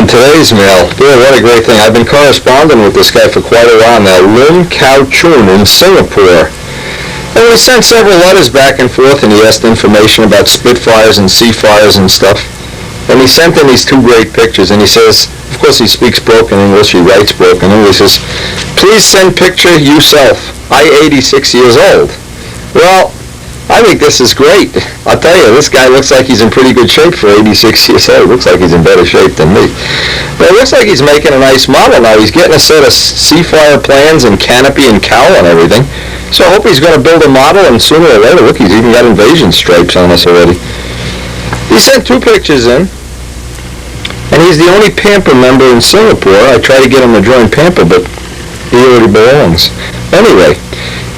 today's mail. Boy, what a great thing. I've been corresponding with this guy for quite a while now. Lim Cow Chun in Singapore. And we sent several letters back and forth, and he asked information about Spitfires and Seafires and stuff. And he sent in these two great pictures, and he says, of course he speaks broken English, he writes broken English, he says, please send picture yourself. I 86 years old. Well, I think this is great. I'll tell you, this guy looks like he's in pretty good shape for 86 years old. Looks like he's in better shape than me. But it looks like he's making a nice model now. He's getting a set of Seafire plans and canopy and cowl and everything. So I hope he's going to build a model, and sooner or later, look, he's even got invasion stripes on us already. He sent two pictures in, and he's the only Pamper member in Singapore. I try to get him to join Pamper, but he already belongs. Anyway.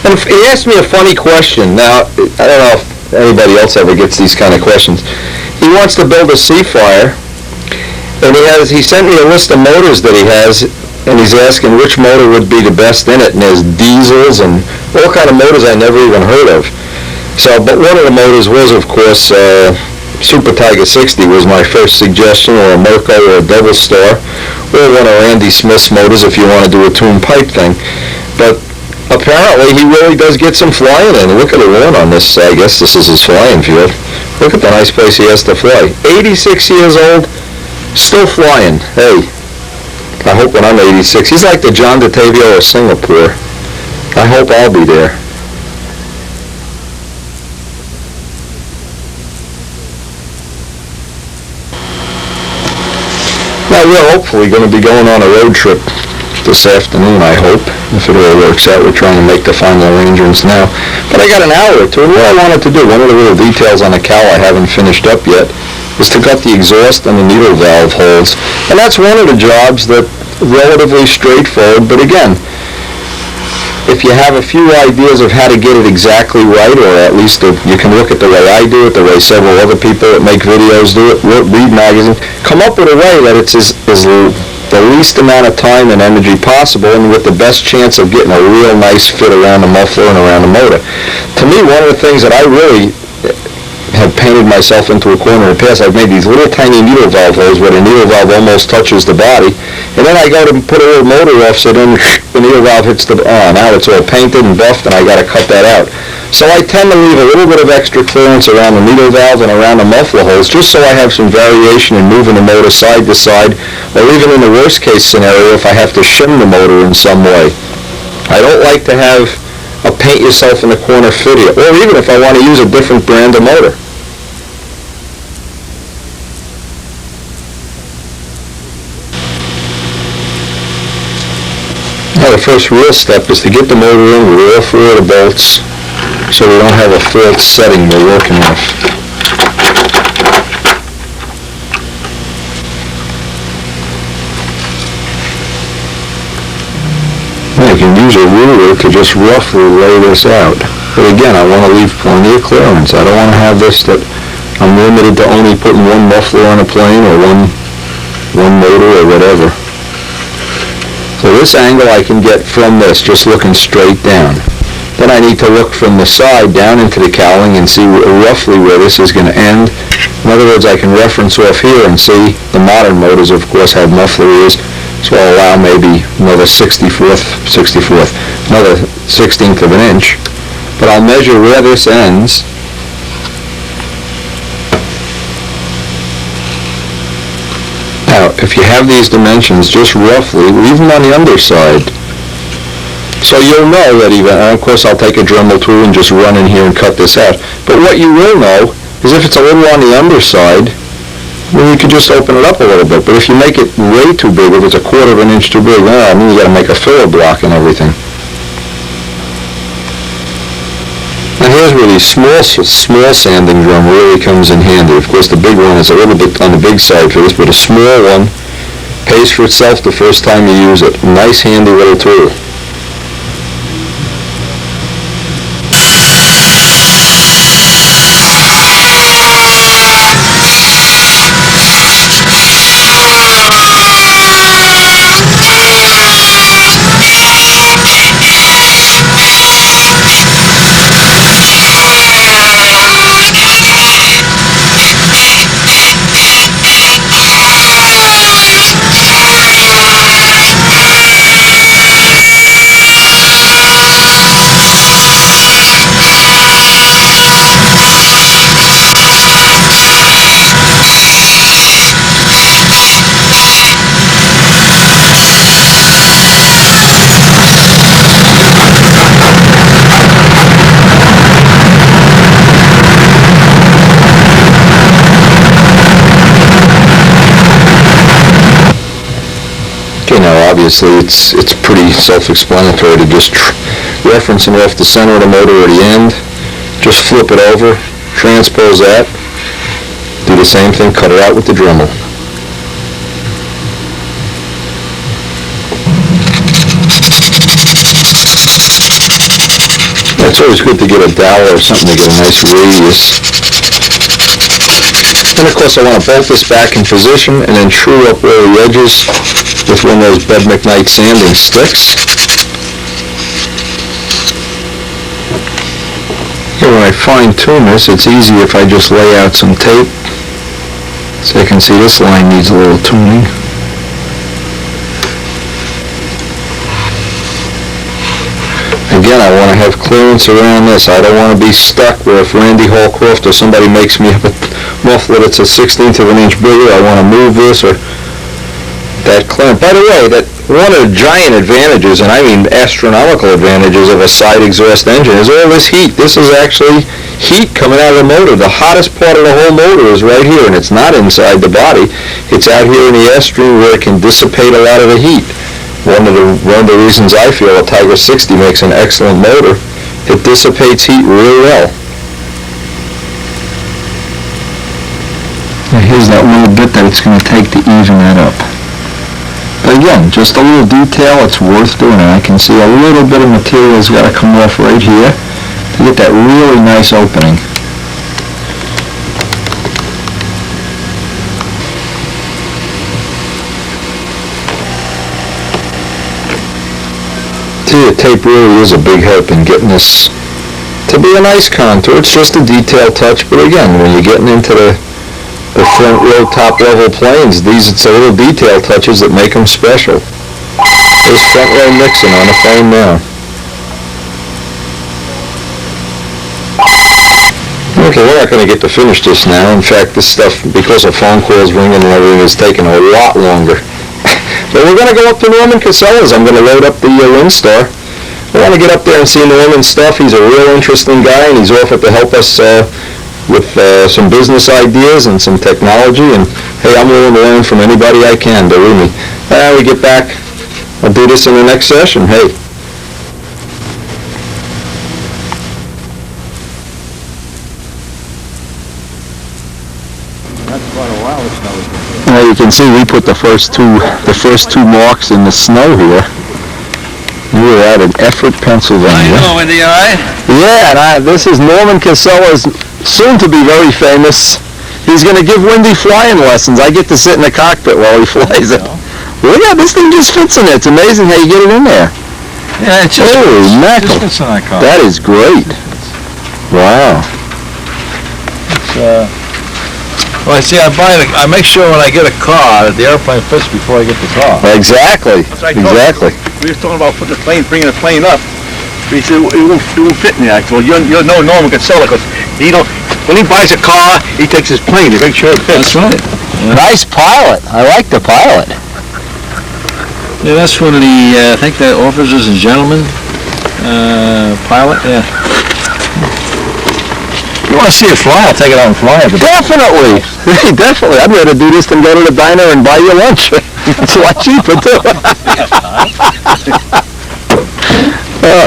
And he asked me a funny question. Now, I don't know if anybody else ever gets these kind of questions. He wants to build a Seafire, and he sent me a list of motors that he has, and he's asking which motor would be the best in it, and there's diesels and all kind of motors I never even heard of. So, but one of the motors was, of course, Super Tiger 60 was my first suggestion, or a Merco or a Devil Star, or one of Randy Smith's motors if you want to do a tuned pipe thing. But apparently, he really does get some flying in. Look at the lawn on this. I guess this is his flying field. Look at the nice place he has to fly. 86 years old, still flying. Hey, I hope when I'm 86. He's like the John DeTavio of Singapore. I hope I'll be there. Now, we're hopefully going to be going on a road trip this afternoon, I hope. If it all works out, we're trying to make the final arrangements now. But I got an hour or two, and what I wanted to do, one of the little details on the cow I haven't finished up yet, is to cut the exhaust and the needle valve holes. And that's one of the jobs that relatively straightforward, but again, if you have a few ideas of how to get it exactly right, or at least you can look at the way I do it, the way several other people that make videos do it, read magazines, come up with a way that it's the least amount of time and energy possible, and with the best chance of getting a real nice fit around the muffler and around the motor. To me, one of the things that I really have painted myself into a corner in the past, I've made these little tiny needle valve holes where the needle valve almost touches the body, and then I go to put a little motor off, so then the needle valve hits the, now it's all painted and buffed, and I got to cut that out. So I tend to leave a little bit of extra clearance around the needle valve and around the muffler holes, just so I have some variation in moving the motor side to side, or even in the worst case scenario if I have to shim the motor in some way. I don't like to have a paint yourself in the corner video, or even if I want to use a different brand of motor. Now the first real step is to get the motor in with all four of the bolts, so we don't have a false setting we're working with. You can use a ruler to just roughly lay this out. But again, I want to leave plenty of clearance. I don't want to have this that I'm limited to only putting one muffler on a plane or one motor or whatever. So this angle I can get from this, just looking straight down. Then I need to look from the side down into the cowling and see roughly where this is going to end. In other words, I can reference off here and see the modern motors, of course, have muffler ears. So I'll allow maybe another 64th, another 16th of an inch. But I'll measure where this ends. Now, if you have these dimensions, just roughly, leave them on the underside. So you'll know that even, and of course I'll take a Dremel tool and just run in here and cut this out. But what you will know is if it's a little on the underside, well, you can just open it up a little bit. But if you make it way too big, if it's a quarter of an inch too big, I mean, you got to make a filler block and everything. Now here's where the small sanding drum really comes in handy. Of course, the big one is a little bit on the big side for this, but a small one pays for itself the first time you use it. Nice, handy little tool. obviously. It's pretty self-explanatory to just referencing off the center of the motor or the end. Just flip it over, transpose that, do the same thing, cut it out with the Dremel. It's always good to get a dowel or something to get a nice radius. And of course I want to bolt this back in position and then true up all the edges with one of those Bud McKnight sanding sticks. Here when I fine tune this, it's easy if I just lay out some tape. So you can see this line needs a little tuning. Again, I want to have clearance around this. I don't want to be stuck where if Randy Hallcroft or somebody makes me up a muffler that's a 1/16 of an inch bigger, I want to move this or that clearance. By the way, that one of the giant advantages, and I mean astronomical advantages of a side exhaust engine is all this heat. This is actually heat coming out of the motor. The hottest part of the whole motor is right here, and it's not inside the body. It's out here in the air stream where it can dissipate a lot of the heat. One of the reasons I feel a Tiger 60 makes an excellent motor, it dissipates heat really well. Now here's that little bit that it's going to take to even that up. But again, just a little detail, it's worth doing, and I can see a little bit of material's got to come off right here to get that really nice opening. The tape really is a big help in getting this to be a nice contour. It's just a detail touch, but again, when you're getting into the front row top level planes, it's the little detail touches that make them special. There's front row mixing on the phone now. Okay, we're not going to get to finish this now. In fact, this stuff, because of phone calls ringing and everything, is taking a lot longer. But we're going to go up to Norman Casella's. I'm going to load up the Windstar. I want to get up there and see Norman's stuff. He's a real interesting guy, and he's offered to help us with some business ideas and some technology. And hey, I'm willing to learn from anybody I can, believe me. We get back. I'll do this in the next session. Hey. That's quite a while. Now you can see we put the first two marks in the snow here. We were out in Effort, Pennsylvania. How you doing, Wendy, all right? Yeah, and this is Norman Casella's soon to be very famous. He's going to give Wendy flying lessons. I get to sit in the cockpit while he flies it. Look at this thing just fits in there. It's amazing how you get it in there. Yeah, it just holy mackerel. fits in that car. That is great. Wow. It's, well, see, I make sure when I get a car that the airplane fits before I get the car. Exactly. Exactly. We were talking about bringing the plane up. He said it won't fit in the actual. You know Norman Casella because when he buys a car, he takes his plane to make sure it fits. That's right. Yeah. Nice pilot. I like the pilot. Yeah, that's one of the, I think the officers and gentlemen pilot, yeah. You want to see it fly? I'll take it out and fly it. Definitely. Definitely. I'd rather do this than go to the diner and buy you lunch. It's a lot cheaper, too.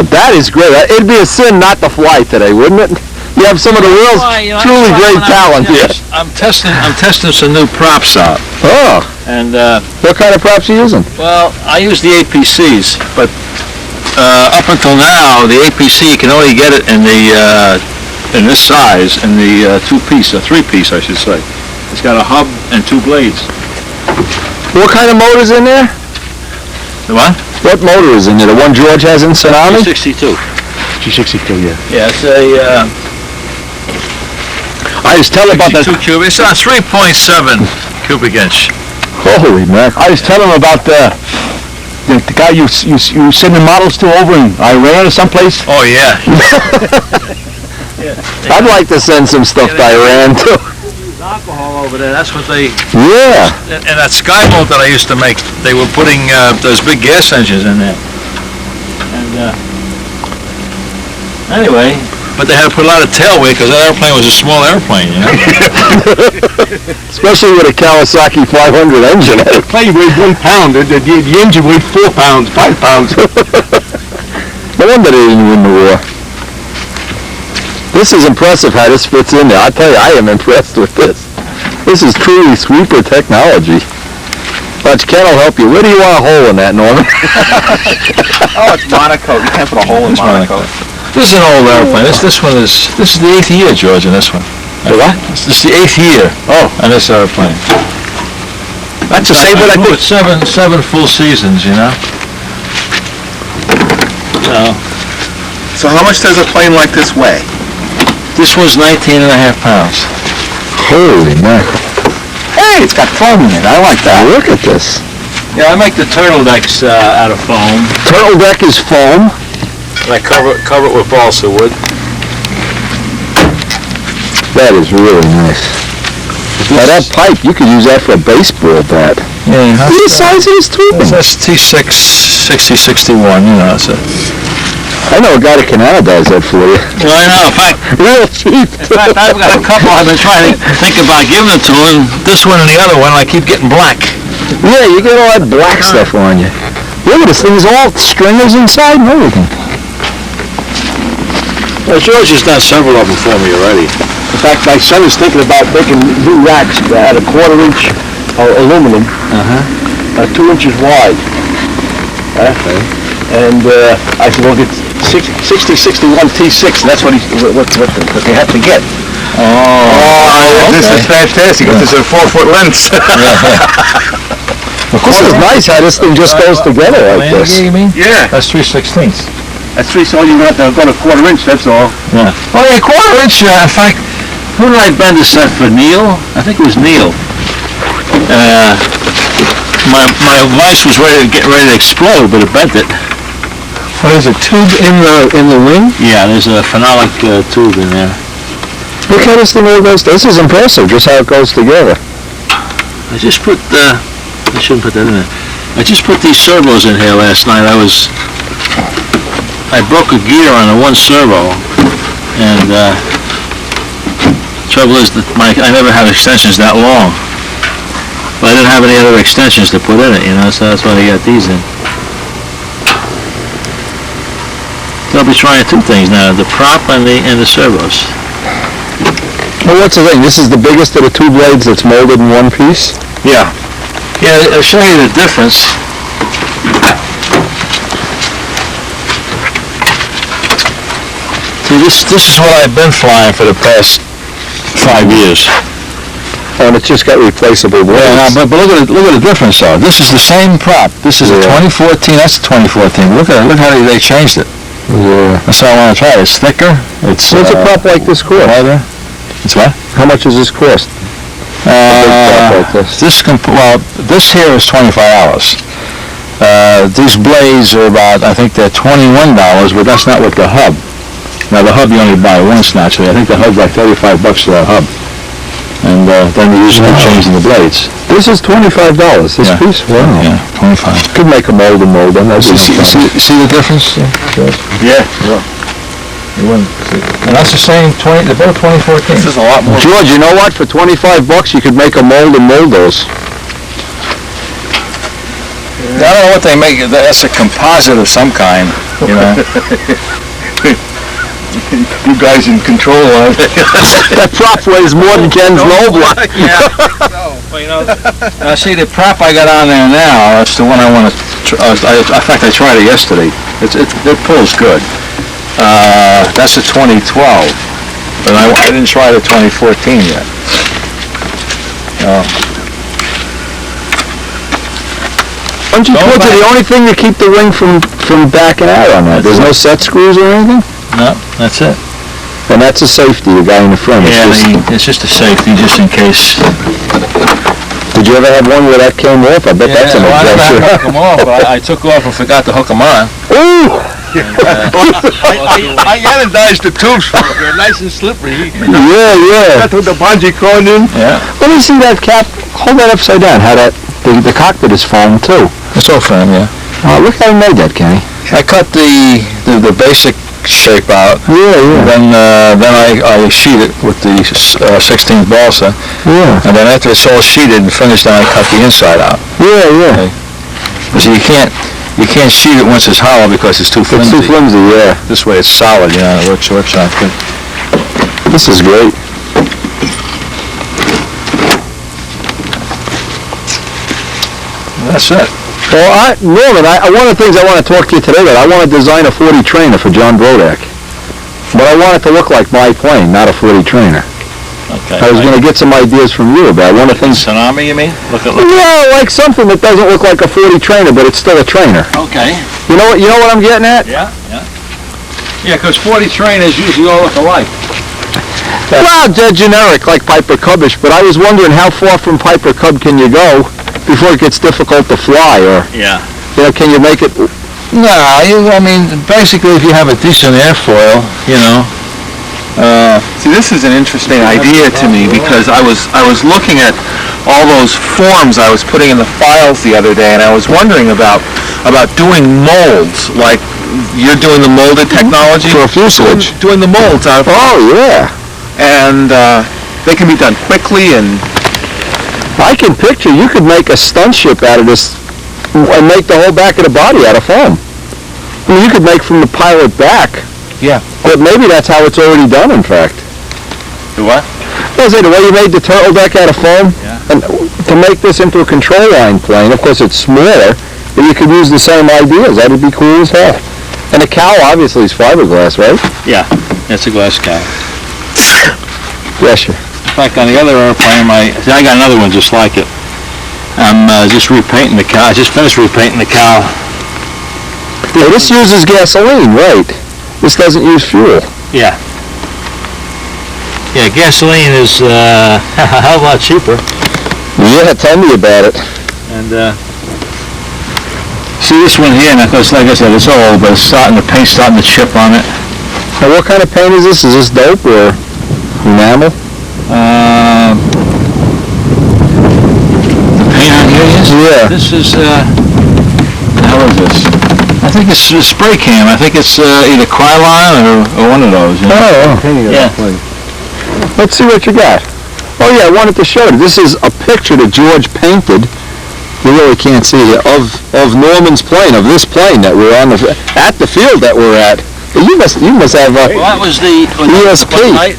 That is great. It'd be a sin not to fly today, wouldn't it? You have some of the world's truly great talent here. I'm testing some new props out. Oh. And what kind of props are you using? well, I use the APCs, but up until now, the APC you can only get it in the in this size, in the two-piece, or three-piece, I should say. It's got a hub and two blades. What kind of motor's in there? The what? What motor is in there? The one George has in Tsunami? G62. G62, yeah. Yeah, it's a I was telling about that. 62 cubic. It's a 3.7 cubic inch. Holy mackerel. I was telling him about the guy you sending models to over in Iran or someplace. Oh, yeah. I'd like to send some stuff to Iran, too. Use alcohol over there. That's what they... Yeah. And that Skyboat that I used to make, they were putting those big gas engines in there. And anyway, but they had to put a lot of tail weight because that airplane was a small airplane, you know? Especially with a Kawasaki 500 engine. The plane weighed 1 pound, the engine weighed 4 pounds, 5 pounds. No wonder they didn't win the war. This is impressive how this fits in there. I tell you, I am impressed with this. This is truly sweeper technology. Watch, Ken will help you. Where do you want a hole in that, Norman? Oh, it's Monaco. You can't put a hole in Monaco. This is an old airplane. This is the 8th year, George, in this one. The what? This is the 8th year. Oh. On this airplane. That's the same, but I think... Seven full seasons, you know? So how much does a plane like this weigh? This was 19 and a half pounds. Holy mackerel. Hey, it's got foam in it. I like that. Look at this. Yeah, I make the turtle decks out of foam. Turtle deck is foam. And I cover it with balsa wood. That is really nice. Now that pipe, you could use that for a baseball bat. Yeah. Look at the size of this tubing. That's T6 6061, you know, that's it. I know a guy that Canada does that for you. Well, I know, in fact, Real cheap. I've got a couple I've been trying to think about giving it to him. This one and the other one, I keep getting black. Yeah, you get all that black stuff on you. Look at this thing, there's all stringers inside and everything. Well, George has done several of them for me already. In fact, my son is thinking about making new racks that had a 1/4 inch aluminum, 2 inches wide. And I said, well, get 6061 T6, and that's what they have to get. This is fantastic. This is a 4-foot length. This is nice how this thing just goes together like this. You mean? Yeah. That's 3/16. That's 3, so you have to go to 1/4 inch, that's all. Yeah. Oh, yeah, 1/4 inch. In fact, who did I bend this set for? Neil? I think it was Neil. My vise was getting ready to explode, but it bent it. What is a tube in the ring? Yeah, there's a phenolic tube in there. Look how this thing all goes. This is impressive, just how it goes together. I just put I shouldn't put that in there. I just put these servos in here last night. I broke a gear on the one servo, and trouble is that I never had extensions that long. But I didn't have any other extensions to put in it, you know, so that's why I got these in. So I'll be trying 2 things now, the prop and the servos. Well, what's the thing? This is the biggest of the two blades that's molded in one piece? Yeah. Yeah, I'll show you the difference. See, this is what I've been flying for the past 5 years. Oh, and it's just got replaceable blades. Yeah, but look at the difference though. This is the same prop. This is a 2014. That's a 2014. Look how they changed it. Yeah. That's what I want to try. It's thicker. It's What's a prop like this cost? Lighter. It's what? How much does this cost? This here is $25. These blades are about, I think they're $21, but that's not with the hub. Now the hub you only buy once naturally. I think the hub's like $35 for that hub. And then you usually changing the blades. This is $25, this piece? Wow. Yeah, 25. Could make a mold and mold them. See the difference? Yeah. You wouldn't. And that's the same they're both 2014. This is a lot more. George, you know what? For $25 you could make a mold and mold those. I don't know what they make. That's a composite of some kind, you know. You guys in control of it. That prop weighs more than Ken's low block. Yeah. Well, you know, see the prop I got on there now. That's the one I want to. In fact, I tried it yesterday. It pulls good. That's a 2012, but I didn't try the 2014 yet. Don't you put the only thing to keep the ring from backing out on that? There's no set screws or anything? No, that's it. And that's a safety, the guy in the front. It's just a safety, just in case. Did you ever have one where that came off? I bet that's an I never had to hook them off, but I took off and forgot to hook them on. Ooh! I anodized the tubes for it. They're nice and slippery. Yeah. That's what the bungee cord in. Yeah. Let me see that cap. Hold that upside down. How the cockpit is foam too. It's all foam, yeah. Oh, look how he made that, Kenny. I cut the basic shape out. Yeah. Then I sheet it with the 16th balsa. Yeah. And then after it's all sheeted and finished, then I cut the inside out. Yeah. So you can't sheet it once it's hollow because it's too flimsy. It's too flimsy, yeah. This way it's solid, you know, it works out good. This is great. That's it. Well, Norman, one of the things I want to talk to you today about, I want to design a 40 trainer for John Brodak. But I want it to look like my plane, not a 40 trainer. Okay. I was going to get some ideas from you about one of the things. Tsunami, you mean? Yeah, like something that doesn't look like a 40 trainer, but it's still a trainer. Okay. You know what I'm getting at? Yeah, because 40 trainers usually all look alike. Well, they're generic, like Piper Cubbish, but I was wondering how far from Piper Cub can you go before it gets difficult to fly, or, can you make it... No, I mean, basically if you have a decent airfoil, See, this is an interesting idea to me because I was looking at all those forms I was putting in the files the other day, and I was wondering about doing molds, like you're doing the molded technology for a fuselage. Doing the molds out of. Oh yeah, and they can be done quickly, and I can picture you could make a stunt ship out of this and make the whole back of the body out of foam. I mean, you could make from the pilot back. Yeah. But maybe that's how it's already done, in fact. The what? I was saying, the way you made the turtle deck out of foam, and to make this into a control line plane, of course it's smaller, but you could use the same ideas. That would be cool as hell. And the cow obviously is fiberglass, right? Yeah, it's a glass cow. Yes, sir. In fact, on the other airplane, I got another one just like it. I'm just repainting the cow. I just finished repainting the cow. Yeah, this uses gasoline, right? This doesn't use fuel. Yeah. Yeah, gasoline is a hell of a lot cheaper. Yeah, tell me about it. And see this one here, and of course, like I said, it's old, but the paint's starting to chip on it. Now, what kind of paint is this? Is this dope or enamel? The paint on here is? Yeah. This is, how is this? I think it's a spray can. I think it's either Krylon or one of those. You know? Yeah. Let's see what you got. Oh yeah, I wanted to show you. This is a picture that George painted. You really can't see it, of Norman's plane, of this plane that we're on at the field that we're at. You must have Well, that was the ESP.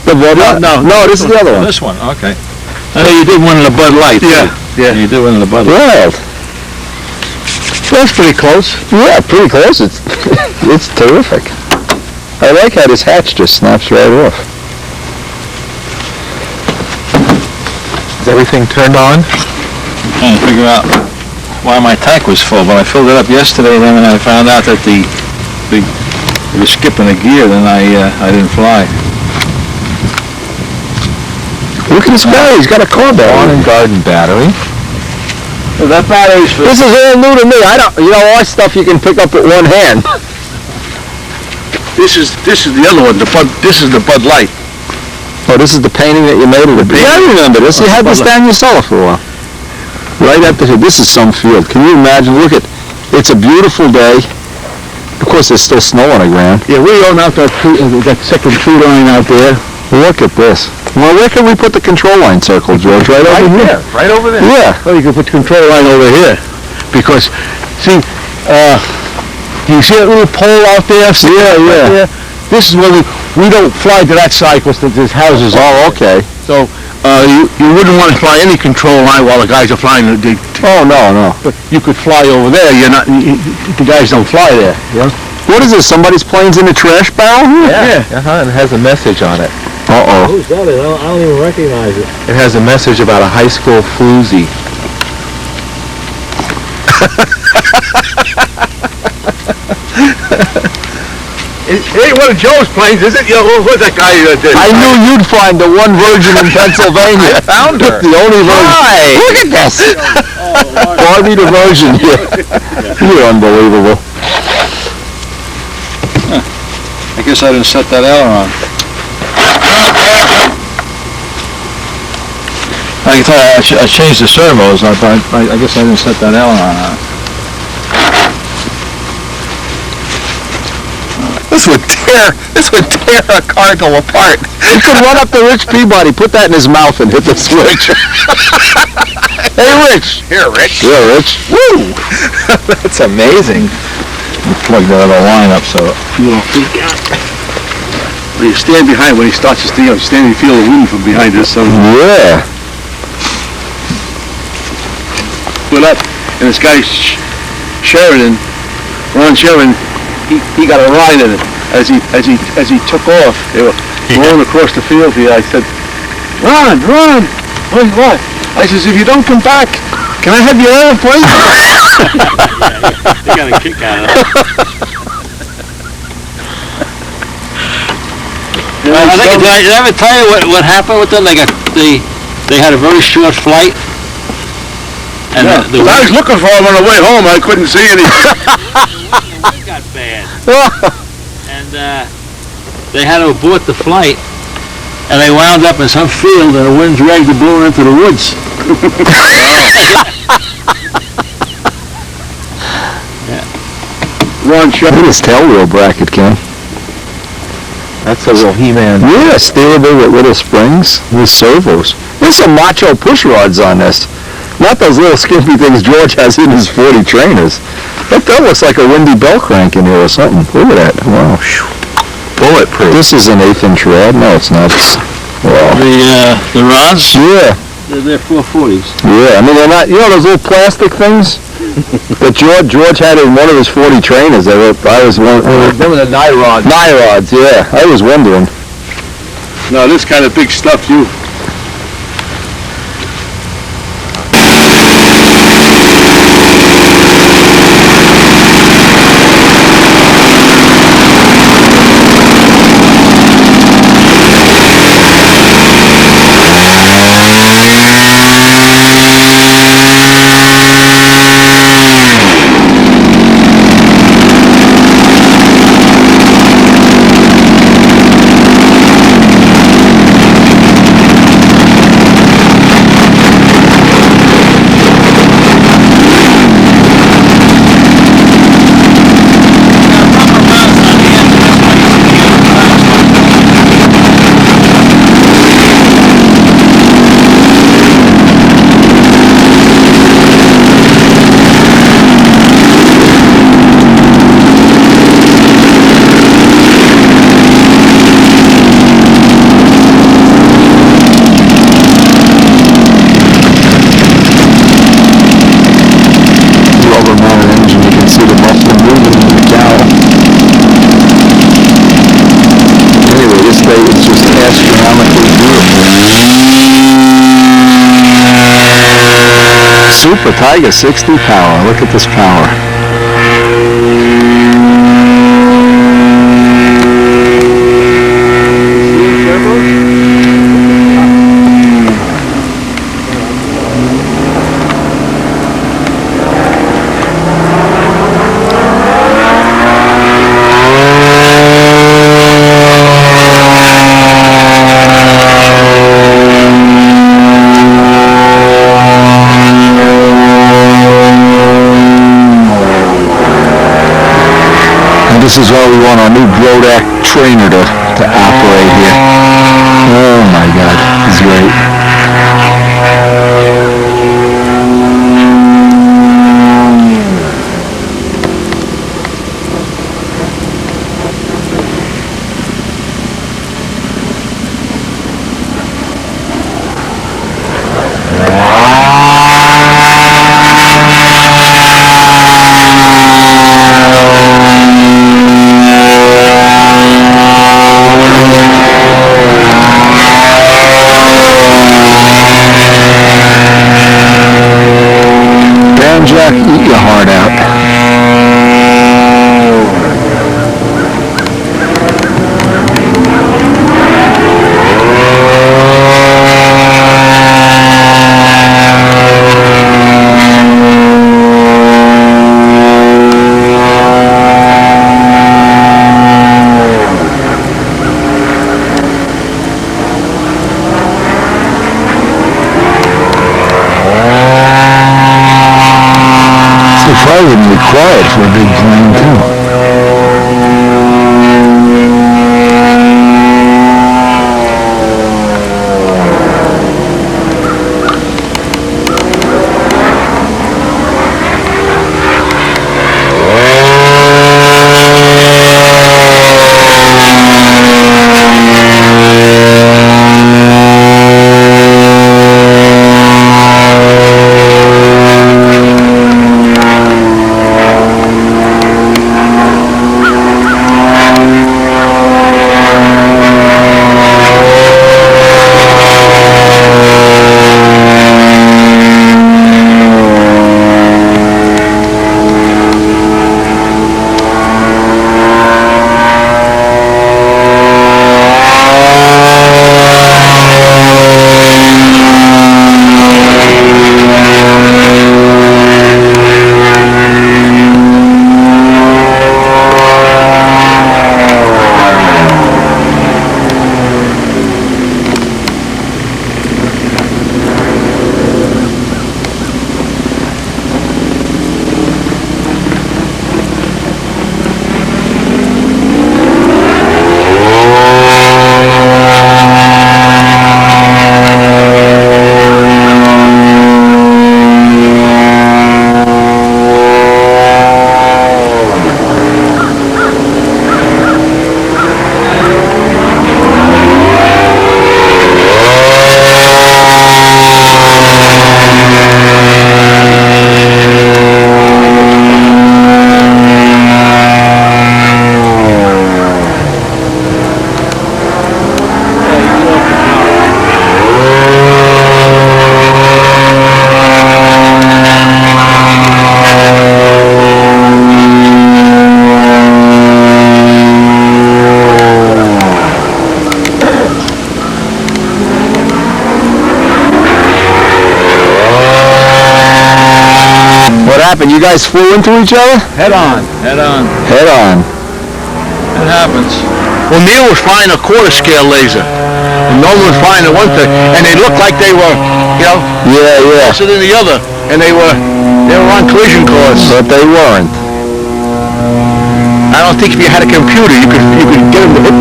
The Bud Light? No, this is the other one. This one, okay. I know you did one of the Bud Light. Yeah. You did one of the Bud Light. Well, that's pretty close. Yeah, pretty close. It's it's terrific. I like how this hatch just snaps right off. Is everything turned on? I'm trying to figure out why my tank was full, but I filled it up yesterday, and then I found out that it was skipping a gear, then I didn't fly. Look at this guy. He's got a car battery. Lawn and garden battery. That battery's for... This is all new to me. All that stuff you can pick up with one hand. This is the other one. This is the Bud Light. Oh, this is the painting that you made of it. Yeah, I remember this. You had this down your cellar for a while. Right up there. This is some field. Can you imagine? Look at, it's a beautiful day. Of course, there's still snow on the ground. Yeah, we own out that second tree line out there. Look at this. Well, where can we put the control line circle, George? Right over here. Right over there. Yeah. Well, you can put the control line over here. Because, see, you see that little pole out there? Yeah. There? This is where we don't fly to that side because there's houses. Oh, okay. So, you wouldn't want to fly any control line while the guys are flying. Oh, no. But you could fly over there. The guys don't fly there. You know? What is this? Somebody's plane's in a trash barrel here? Yeah. And it has a message on it. Uh-oh. Who's that? I don't even recognize it. It has a message about a high school floozy. It ain't one of Joe's planes, is it? What's that guy did? I knew you'd find the one virgin in Pennsylvania. I found her. The only virgin. Hi. Look at this. Barbie the virgin. You're unbelievable. I guess I didn't set that aileron. I thought I changed the servos, but I guess I didn't set that aileron on. This would tear a Cardinal apart. He could run up to Rich Peabody, put that in his mouth, and hit the switch. Hey, Rich. Here, Rich. Yeah, Rich. Woo! That's amazing. Plug that other line up so you don't freak out. When you stand behind, when he starts to steal, you stand and you feel the wind from behind this. So Yeah. went up, and this guy Sheridan, Ron Sheridan, he got a ride in it. As he took off, they were rolling across the field here. I said, Ron, what? I says, if you don't come back, can I have your airplane? They got a kick out of it. Did I ever tell you what happened with them? They had a very short flight. And I was looking for him on the way home. I couldn't see anything. The wind got bad. And they had to abort the flight. And they wound up in some field, and the wind dragged the balloon into the woods. Ron, look at his tail wheel bracket, Ken. That's a real He-Man. Yeah, steerable with little springs, with servos. There's some macho push rods on this. Not those little skimpy things George has in his 40 trainers. That looks like a windy bell crank in here or something. Look at that. Wow. Bulletproof. This is an 1/8 inch rod? No, it's not. Wow. The rods? Yeah. They're 440s. Yeah, I mean, they're not, you know those little plastic things that George had in one of his 40 trainers? I was wondering. Them were the Nyrods. Nyrods, yeah. I was wondering. No, this kind of big stuff, you. Super Tiger 60 power. Look at this power. This is why we want our new Brodak trainer to operate here. Oh my God, it's great. Jack, eat your heart out. Probably wouldn't be quiet for a big plane, too. happened? You guys flew into each other? Head on. Head on. Head on. It happens. Well, Neil was flying a quarter scale laser. And Nolan was flying a one thing. And they looked like they were, Yeah, yeah. closer than the other. And they were on collision course. But they weren't. I don't think if you had a computer, you could get them to hit.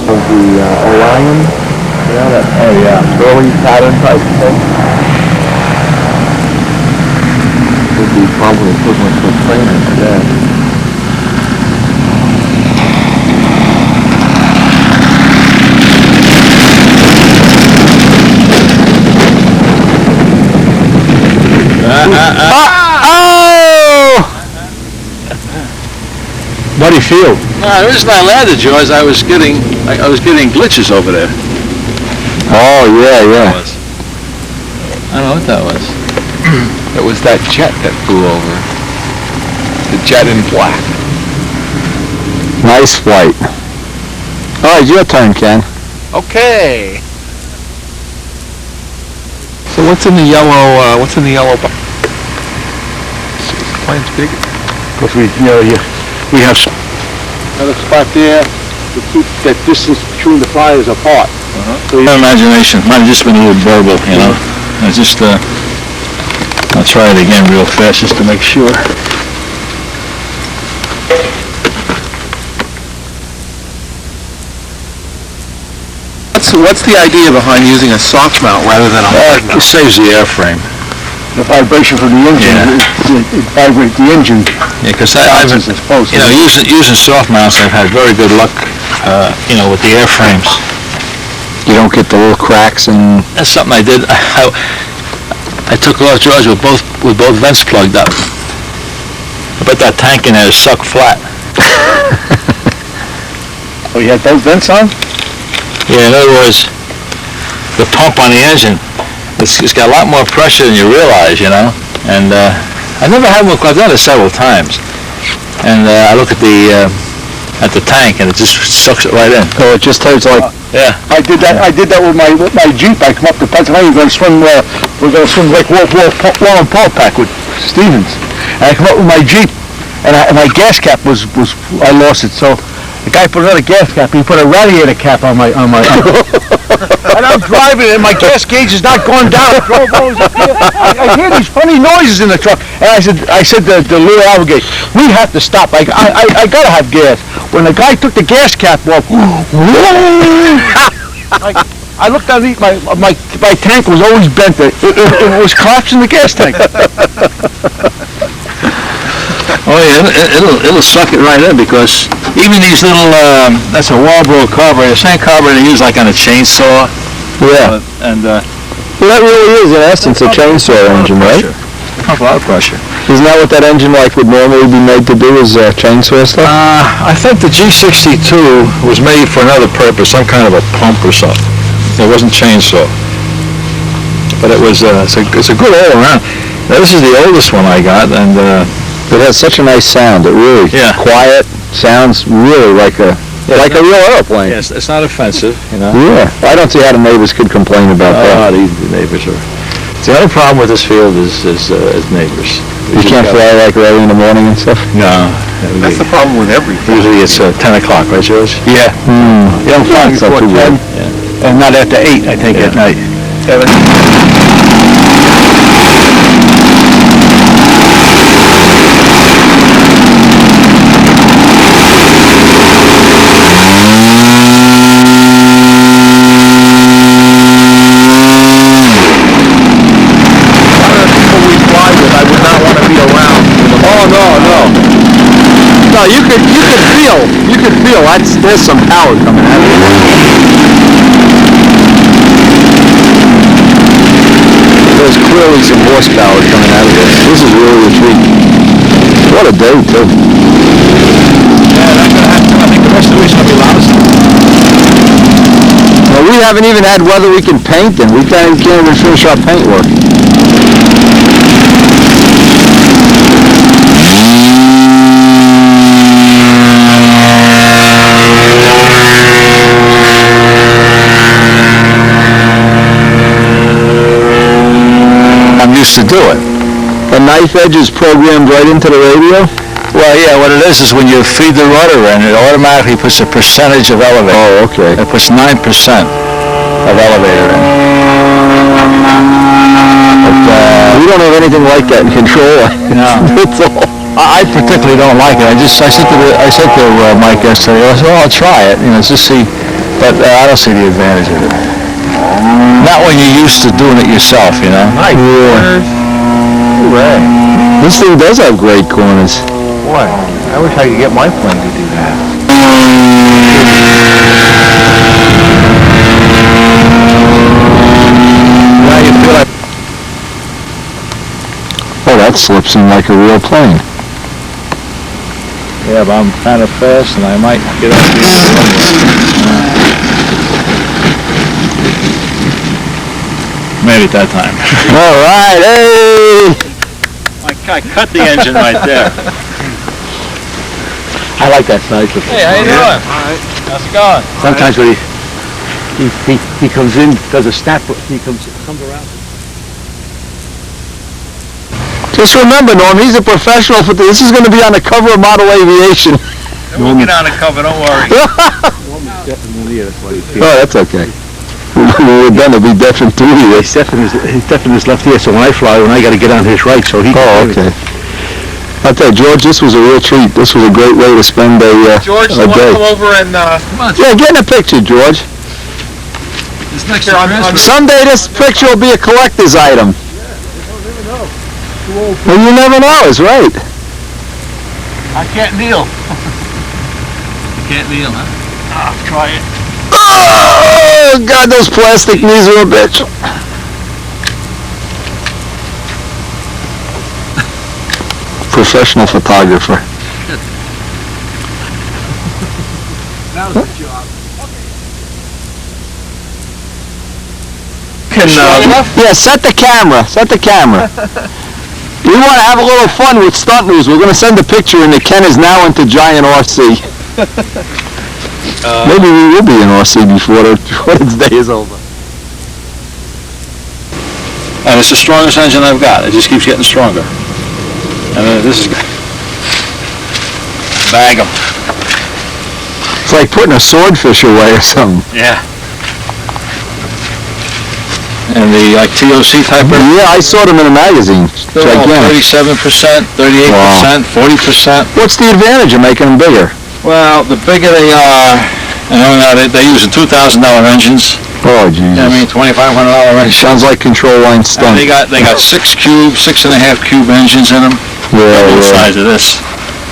Of the Orion, that early pattern type thing. Would be probably equivalent to a trainer today. Oh! What do you feel? The reason I landed, Joe, is I was getting glitches over there. Oh, yeah, yeah. I don't know what that was. It was that jet that flew over. The jet in black. Nice flight. All right, your turn, Ken. Okay. So what's in the yellow? What's in the yellow box? Plane's big. Because we have another spot there to keep that distance between the flyers apart. So your imagination might have just been a little verbal, I just, I'll try it again real fast just to make sure. What's the idea behind using a soft mount rather than a hard It mount? saves the airframe. The vibration from the engine, it vibrates the engine. Yeah, because I've been, using soft mounts, I've had very good luck, with the airframes. You don't get the little cracks and... That's something I did. I took off George with both vents plugged up. I bet that tank in there is sucked flat. Oh, you had both vents on? Yeah, in other words, the pump on the engine, it's got a lot more pressure than you realize, And I've never had one. I've done it several times, and I look at the tank, and it just sucks it right in. Oh, it just tastes like... Yeah. I did that with my Jeep. I come up to Pennsylvania, we're gonna swim Lake Wallen Paul Pack with Stevens. And I come up with my Jeep, and my gas cap I lost it. So the guy put another gas cap. He put a radiator cap on my. And I'm driving, and my gas gauge is not going down. I hear these funny noises in the truck, and I said to the little alligator, we have to stop. I gotta have gas. When the guy took the gas cap off, I looked underneath, my tank was always bent. It was collapsing the gas tank. Oh yeah, it'll suck it right in, because even these little, that's a Walbro carburetor, the same carburetor they use like on a chainsaw. Yeah. Well, that really is, in essence, a chainsaw engine, right? Pump a lot of pressure. Isn't that what that engine would normally be made to do, is chainsaw stuff? I think the G62 was made for another purpose, some kind of a pump or something. It wasn't chainsaw. But it was, it's a good all-around. Now, this is the oldest one I got, and it has such a nice sound. It really, quiet, sounds really like a real airplane. yes, it's not offensive, Yeah. I don't see how the neighbors could complain about that. The neighbors are... The only problem with this field is neighbors. You can't fly like early in the morning and stuff? No. That's the problem with everything. Usually it's 10 o'clock, right, George? Yeah. You don't fly before 10, and not after 8, I think, at night. No, you could feel there's some power coming out of it. There's clearly some horsepower coming out of this. This is really a treat. What a day, too. Yeah, I think the rest of the week's going to be lousy. Well, we haven't even had weather we can paint in. We can't even finish our paint work. to do it. A knife edge is programmed right into the radio? Well, yeah, what it is when you feed the rudder in, it automatically puts a percentage of elevator. Oh, okay. It puts 9% of elevator in. But, we don't have anything like that in control. No. That's all. I particularly don't like it. I said to Mike yesterday, I said, well, I'll try it, just see. But I don't see the advantage of it. Not when you're used to doing it yourself, Nice corners. Hooray. This thing does have great corners. Boy, I wish I could get my plane to do that. Now you feel like... Oh, that slips in like a real plane. Yeah, but I'm kind of fast and I might get up here. Made it that time. All right, hey! I cut the engine right there. I like that size. Hey, how you doing? All right. How's it going? Sometimes when he comes in, does a snap, he comes around. Just remember, Norm, he's a professional. This is going to be on the cover of Model Aviation. We'll get on the cover, don't worry. Oh, that's okay. We're done to be deaf and through here. He's deaf in his left ear, so when I fly, I got to get on his right, so he can... Oh, okay. I'll tell you, George, this was a real treat. This was a great way to spend George, a you want day. to come over and, Yeah, get in a picture, George. This next Here, to on- Christmas. Someday this picture will be a collector's item. Well, you never know, is right. I can't kneel. You can't kneel, huh? Try it. Oh, God, those plastic knees are a bitch. Professional photographer. That was a job. Yeah, set the camera. Set the camera. We want to have a little fun with Stunt News. We're going to send a picture in that Ken is now into giant RC. Maybe we will be in RC before its day is over. And it's the strongest engine I've got. It just keeps getting stronger. And this is... Bag 'em. It's like putting a swordfish away or something. Yeah. And the TOC typer? Yeah, I saw them in a magazine. They're all Gigantic. 37%, 38%, 40%. What's the advantage of making them bigger? Well, the bigger they are, and they're using $2,000 engines. Oh, Jesus. I mean, $2,500 engines. Sounds like control line And stunt. they got 6.5 cube engines in them. Yeah, Double the yeah. size of this.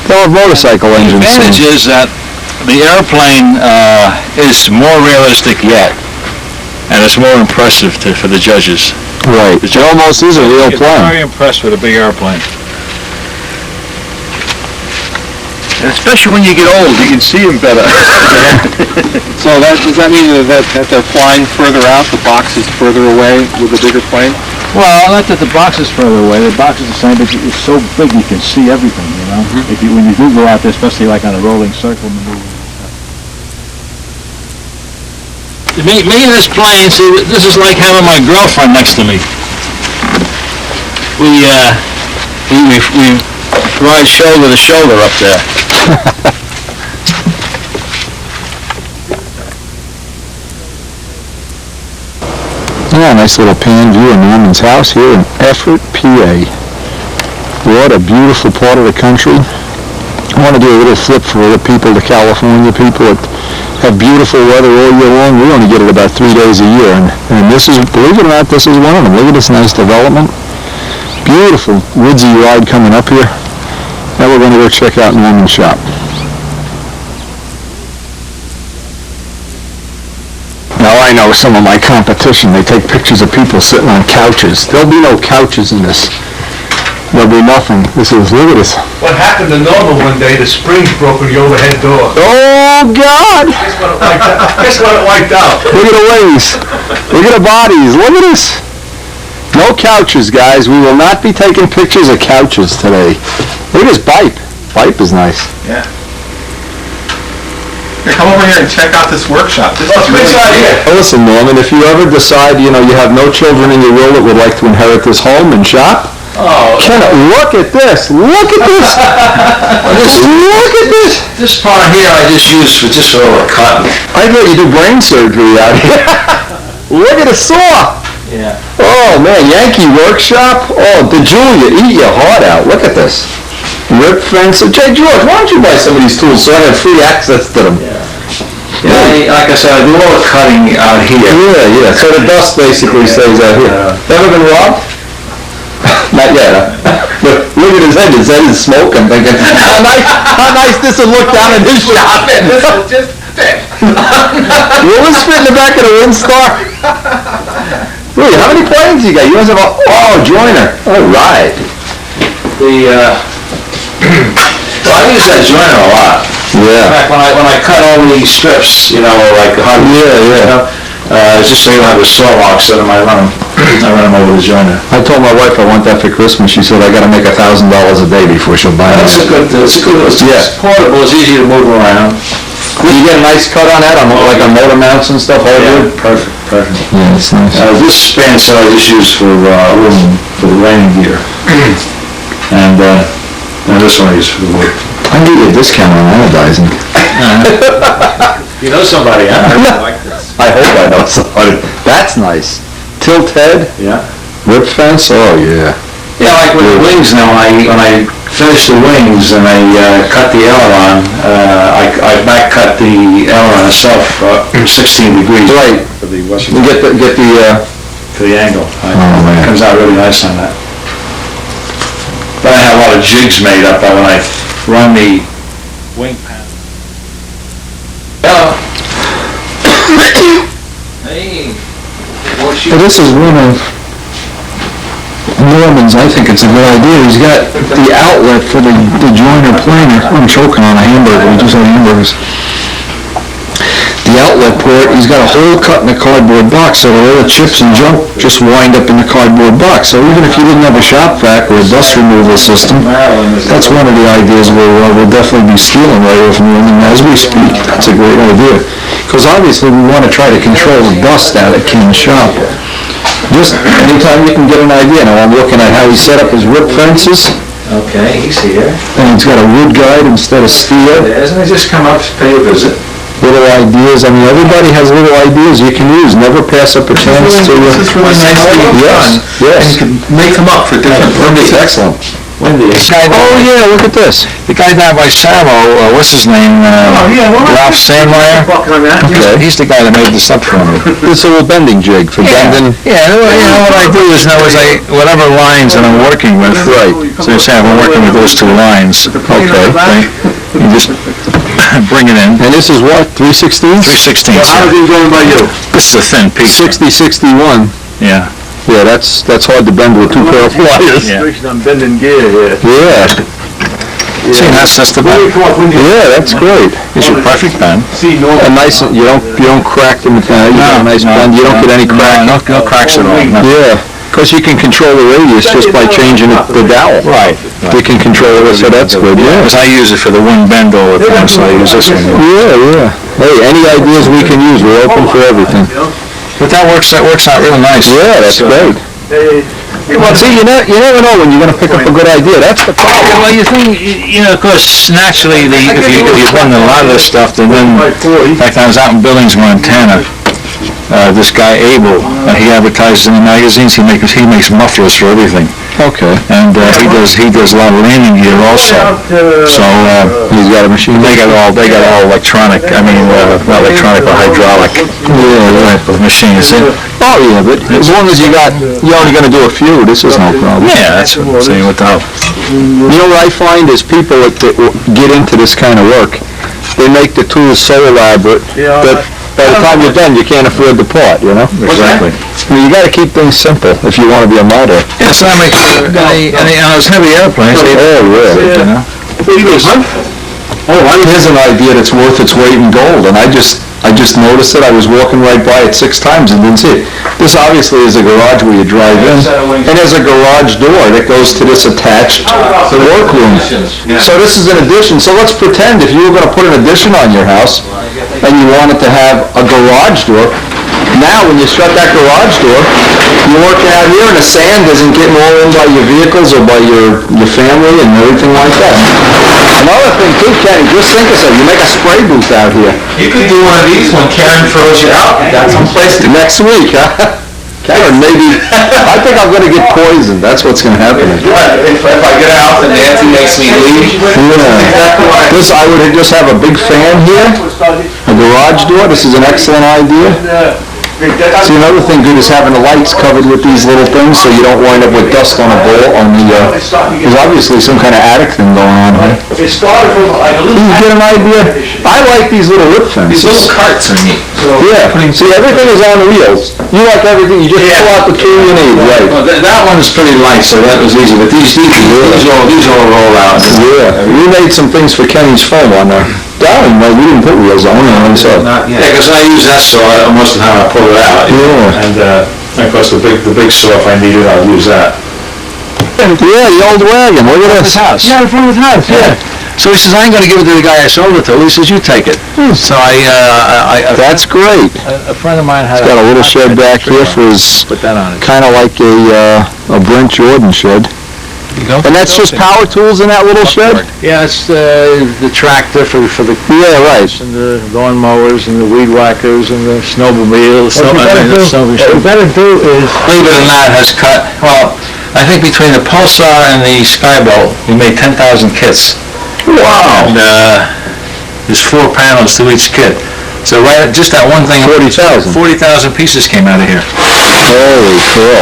They'll have motorcycle The engines advantage soon. is that the airplane is more realistic yet, and it's more impressive for the judges. Right. It almost is a real They're plane. very impressed with a big airplane. And especially when you get old, you can see them better. so does that mean that they're flying further out, the box is further away with a bigger plane? Well, not that the box is further away. The box is the same, but it's so big you can see everything, Mm-hmm. When you do go out there, especially like on a rolling circle maneuver. Me and this plane, see, this is like having my girlfriend next to me. We ride shoulder to shoulder up there. Yeah, nice little pan view of Norman's house here in Effort, PA. What a beautiful part of the country. I want to do a little flip for the people, the California people that have beautiful weather all year long. We only get it about 3 days a year, and this is, believe it or not, this is one of them. Look at this nice development. Beautiful woodsy ride coming up here. Now we're going to go check out Norman's shop. Now I know some of my competition, they take pictures of people sitting on couches. There'll be no couches in this. There'll be nothing. Look at this. What happened to Norma one day, the springs broke in the overhead door. Oh, God! Guess what it wiped out? Look at the wings. Look at the bodies. Look at this. No couches, guys. We will not be taking pictures of couches today. Look at this pipe. Pipe is nice. Yeah. Come over here and check out this workshop. This is really Well, listen, Norman, if you ever decide, you have no children in your will that would like to inherit this home and shop, look at this! Look at this! Look at this! This part here I just use for just a little cutting. I thought you do brain surgery out here. Look at the saw! Yeah. Oh, man, Yankee Workshop? Oh, the Julia, eat your heart out. Look at this. Rip fence. Jay George, why don't you buy some of these tools so I have free access to them? Yeah, like I said, I do a little cutting out here. Yeah. So the dust basically stays out here. Ever been robbed? Not yet, huh? But look at his head. His head is smoking. Thinking, how nice this would look down in his shop. This will just fit. Will this fit in the back of the Windstar? Really, how many planes you got? You must have joiner. All right. Well, I use that joiner a lot. In Yeah. fact, when I cut all these strips, like the hardwood, it's just so you don't have the saw marks in them. I run them over the joiner. I told my wife I want that for Christmas. She said I got to make $1,000 a day before she'll buy it. It's portable. It's easy to move around. You get a nice cut on that, like on motor mounts and stuff. Perfect. Yeah, it's nice. This bandsaw I just use for aluminum for the landing gear, and this one I use for the wood. I need a discount on anodizing. You know somebody, huh? I really like this. I hope I know somebody. That's nice. Tilt head, Yeah. rip fence. Oh yeah. Yeah, like with the wings now, when I finish the wings and I cut the aileron, I back cut the aileron itself 16 degrees. Right. For the You get the. for the angle. man. It comes out really nice on that. Then I have a lot of jigs made up when I run the wing panel. Hello. Hey. Well, this is one of Norman's. I think it's a good idea. He's got the outlet for the joiner planer. I'm choking on a hamburger. We just had hamburgers. The outlet port, he's got a hole cut in the cardboard box so that all the chips and junk just wind up in the cardboard box. So even if you didn't have a shop vac or a dust removal system, that's one of the ideas we'll definitely be stealing right off Norman as we speak. That's a great idea. Because obviously we want to try to control the dust out at Ken's shop. Just anytime you can get an idea. Now I'm looking at how he set up his rip fences. Okay, he's here. And he's got a wood guide instead of steel. Doesn't he just come up to pay a visit? Little ideas. I mean, everybody has little ideas you can use. Never pass up a chance to... This is really nicely done. Yes. And you can make them up for different It's purposes. excellent. Wendy. Oh, yeah, look at this. The guy down by Servo, what's his name? Ralph Sandmeyer? Okay. He's the guy that made this up for me. This little bending jig for bending... Yeah, what I do is whatever lines that I'm working with. Right. So say I'm working with those two lines. Okay. You just bring it in. And this is what, 3/16? 3/16. How's it going by you? This is a thin piece. 60/61. Yeah. Yeah, that's hard to bend with two pair of pliers. Yeah. I'm bending gear here. Yeah. See, that's the bend. Yeah, that's great. It's a perfect bend. A nice, you don't crack them. You got a nice bend. You don't get any crack. No cracks at all. No. Yeah, because you can control the radius just by changing the dowel. Right. You can control it, so that's good, yeah. Because I use it for the one bend all the time, so I use this one. Yeah. Hey, any ideas we can use, we're open for everything. But that works out real nice. Yeah, that's great. Well, see, you never know when you're going to pick up a good idea. That's the problem. Well, you think, of course, naturally, if you run a lot of this stuff, then, in fact, I was out in Billings, Montana. This guy Abel, he advertises in the magazines. He makes mufflers for everything. Okay. And he does a lot of landing gear also. So He's got a machine. they got all electronic. I mean, not electronic but hydraulic. Yeah. Machines. Oh, yeah, but as long as you're only going to do a few, this is no problem. Yeah, that's what I'm saying. Without. You know what I find is people that get into this kind of work, they make the tools so elaborate that by the time you're done, you can't afford the part, Exactly. I mean, you got to keep things simple if you want to be a model. Yeah, so that makes and those heavy airplanes. Oh, yeah. Here's an idea that's worth its weight in gold, and I just noticed it. I was walking right by it 6 times and didn't see it. This obviously is a garage where you drive in, and there's a garage door that goes to this attached workroom. So this is an addition. So let's pretend if you were going to put an addition on your house, and you wanted to have a garage door. Now, when you shut that garage door, you're working out here and the sand isn't getting all in by your vehicles or by your family and everything like that. Another thing too, Kenny, just think of it, you make a spray booth out here. You could do one of these when Karen throws you out. You got someplace to Next week, huh? Karen, maybe, I think I'm gonna get poisoned, that's what's gonna happen. If I get out and Nancy makes me leave. Yeah. This, I would just have a big fan here, a garage door, this is an excellent idea. See, another thing good is having the lights covered with these little things so you don't wind up with dust on the ball, there's obviously some kind of attic thing going on here. It started from, I believe... You get an idea? I like these little lip fences. These little carts are neat. Yeah, see, everything is on wheels. You like everything, you just pull out the tool you need, right? Well, that one is pretty light, so that was easy, but these all roll out. Yeah, we made some things for Kenny's phone on there. Darling, well, we didn't put wheels on it, so. Yeah, because I use that saw, most of the time I pull it out. Yeah. And, of course, the big saw, if I need it, I'll use that. Yeah, the old wagon, look at this. house. Yeah, in front of his house, yeah. So he says, I ain't gonna give it to the guy I sold it to. He says, you take it. So That's great. a friend of mine had He's got a little shed back here for his, put that on it. kinda like a Brent Jordan shed. And that's just power tools in that little shed? Yeah, it's the tractor for the Yeah, right. and the lawn mowers and the weed whackers and the snowmobiles. What you better do is... Believe it or not, has cut, well, I think between the Pulsar and the Skybolt, we made 10,000 kits. Wow. And there's 4 panels to each kit. So just that one thing... 40,000. 40,000 pieces came out of here. Holy cool.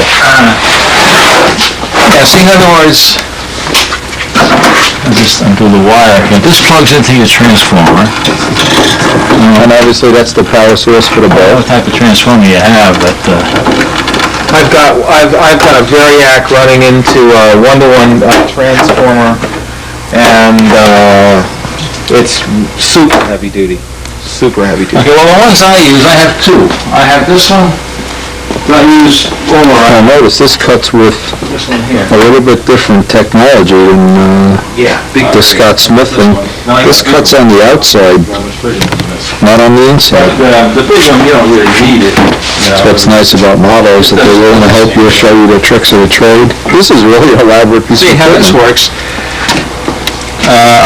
Yeah, see, in other words, I'll just undo the wire here. This plugs into your transformer. And obviously that's the power source for the What boat. type of transformer you have, but I've got a Variac running into a 1-to-1 transformer, and it's super heavy duty. okay, well, the ones I use, I have 2. I have this one that I use I notice this cuts with this one here. a little bit different technology than the Scott Smith thing. This cuts on the outside, not on the inside. The big one, you don't really need it. That's what's nice about models, that they're willing to help you, show you the tricks of the trade. This is really an elaborate piece of See how this equipment. works?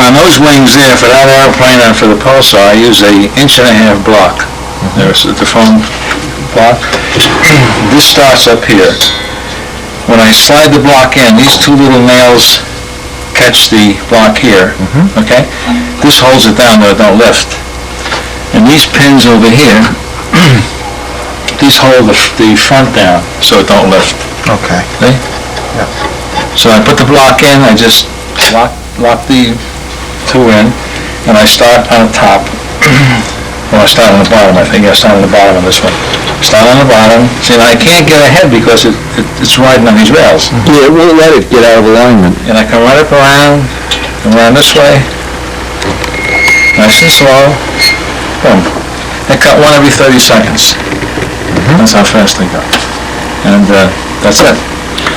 On those wings there, for that airplane and for the Pulsar, I use a 1.5-inch block. There's the foam block. This starts up here. When I slide the block in, these 2 little nails catch the block here, okay? This holds it down so it don't lift. And these pins over here, these hold the front down so it don't lift. Okay. See? So I put the block in, I just lock the 2 in, and I start on the top. Well, I start on the bottom, I think. I start on the bottom of this one. Start on the bottom. See, now I can't get ahead because it's riding on these rails. Yeah, it won't let it get out of alignment. And I come right up around this way. Nice and slow. Boom. I cut one every 30 seconds. That's how fast they go. And that's it.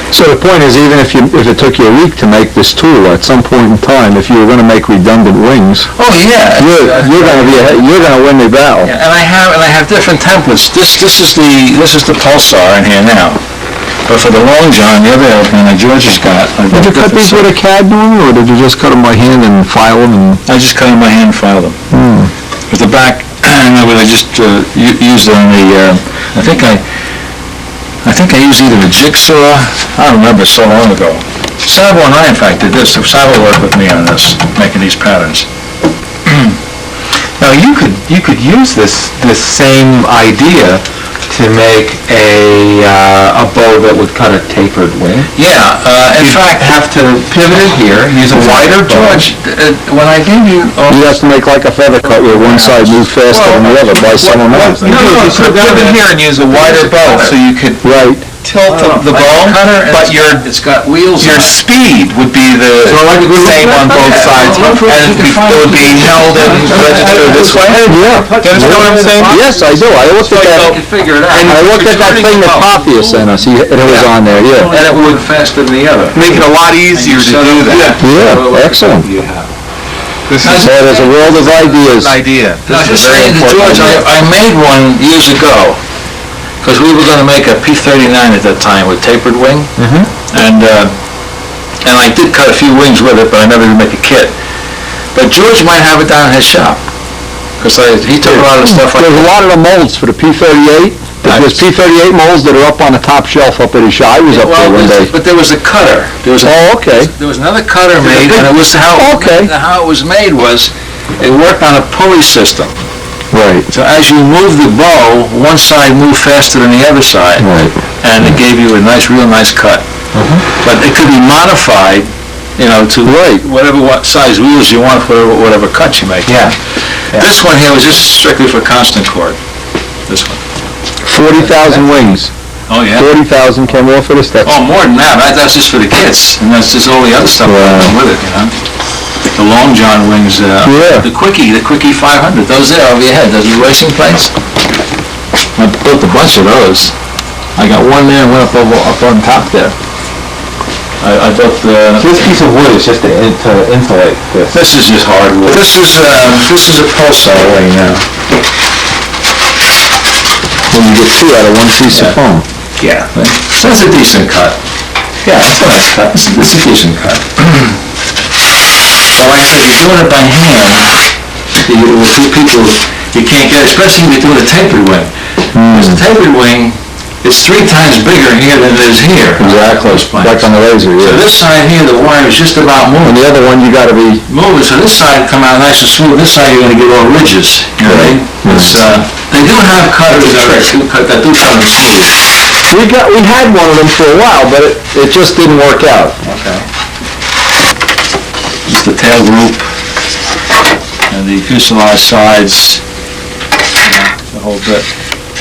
So the point is, even if it took you a week to make this tool, at some point in time, if you were going to make redundant wings, Oh yeah. you're going to win the battle. Yeah, and I have different templates. This is the Pulsar in here now. But for the Long John, the other airplane that George has got, I've got Did you cut different these with a CAD normally, or did you just cut them by hand and file them? I just cut in my hand and file them. With the back, I just use on the, I think I used either a jigsaw, I don't remember, so long ago. Servo and I, in fact, did this. Servo worked with me on this, making these patterns. Now you could use this same idea to make a bow that would cut a tapered wing. Yeah, in fact, Have to pivot it here, use a wider bow. George, when I gave you... You have to make like a feather cut where one side moves faster than the other by someone else. No, you could pivot here and use a wider bow so you could Right. tilt the bow, but It's got wheels your on it. speed would be the same on both sides, and it would be held and registered this way. Yeah. Do you understand what I'm saying? Yes, I do. I looked at that. You can figure it out. I looked at that thing that Papia sent us, and it was on there, yeah. And it would faster than the other. Make it a lot easier to do that. Yeah, excellent. This So there's a world of ideas. idea. Now, This is just a very saying to important George, idea. I made one years ago, because we were gonna make a P-39 at that time with tapered wing. And I did cut a few wings with it, but I never did make a kit. But George might have it down in his shop, because he took a lot of the stuff. There's a lot of the molds for the P-38. There's P-38 molds that are up on the top shelf up at his shop. I was up there one day. But there was a cutter. Oh, okay. There was another cutter made, and it was how it was made was, it worked on a pulley system. Right. So as you move the bow, one side moved faster than the other side. Right. And it gave you a real nice cut. But it could be modified, to whatever size wheels you want for whatever cut you make. Yeah. This one here was just strictly for constant cord. This one. 40,000 wings. Oh, yeah. 40,000 came off of this. Oh, more than that. That's just for the kits. And that's just all the other stuff that went with it, The Long John wings, the Quickie 500. Those there over your head, those are racing planes. I built a bunch of those. I got one there and went up on top there. I built This piece of wood is just to insulate this. This is just hardwood. This is a pulsar right now. When you get two out of one piece of foam. Yeah. So that's a decent cut. Yeah, that's a nice cut. It's a decent cut. But like I said, you're doing it by hand. With two people, you can't get, especially if you're doing a tapered wing. Because the tapered wing is 3 times bigger here than it is here. Exactly. Like on the laser, So this side here, the wire is just about moving. And the other one, you gotta be... Moving, so this side come out nice and smooth. This side, you're gonna get all ridges. You know what I mean? It's, they do have cutters that do cut them smooth. We had one of them for a while, but it just didn't work out. Okay. Just the tail group and the fuselage sides, the whole bit.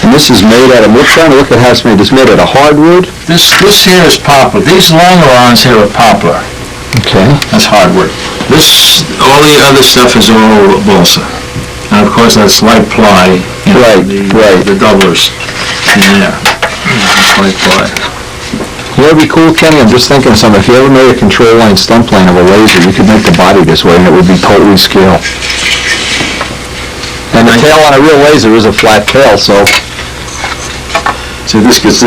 And this is made out of, we're trying to look at how it's made. It's made out of hardwood? This here is poplar. These longer arms here are poplar. Okay. That's hardwood. All the other stuff is all balsa. And of course that's light ply. The doublers in there. Light ply. You know, it'd be cool, Kenny, I'm just thinking of something. If you ever made a control line stunt plane of a laser, you could make the body this way and it would be totally scale. And the tail on a real laser is a flat tail, so... See, this gets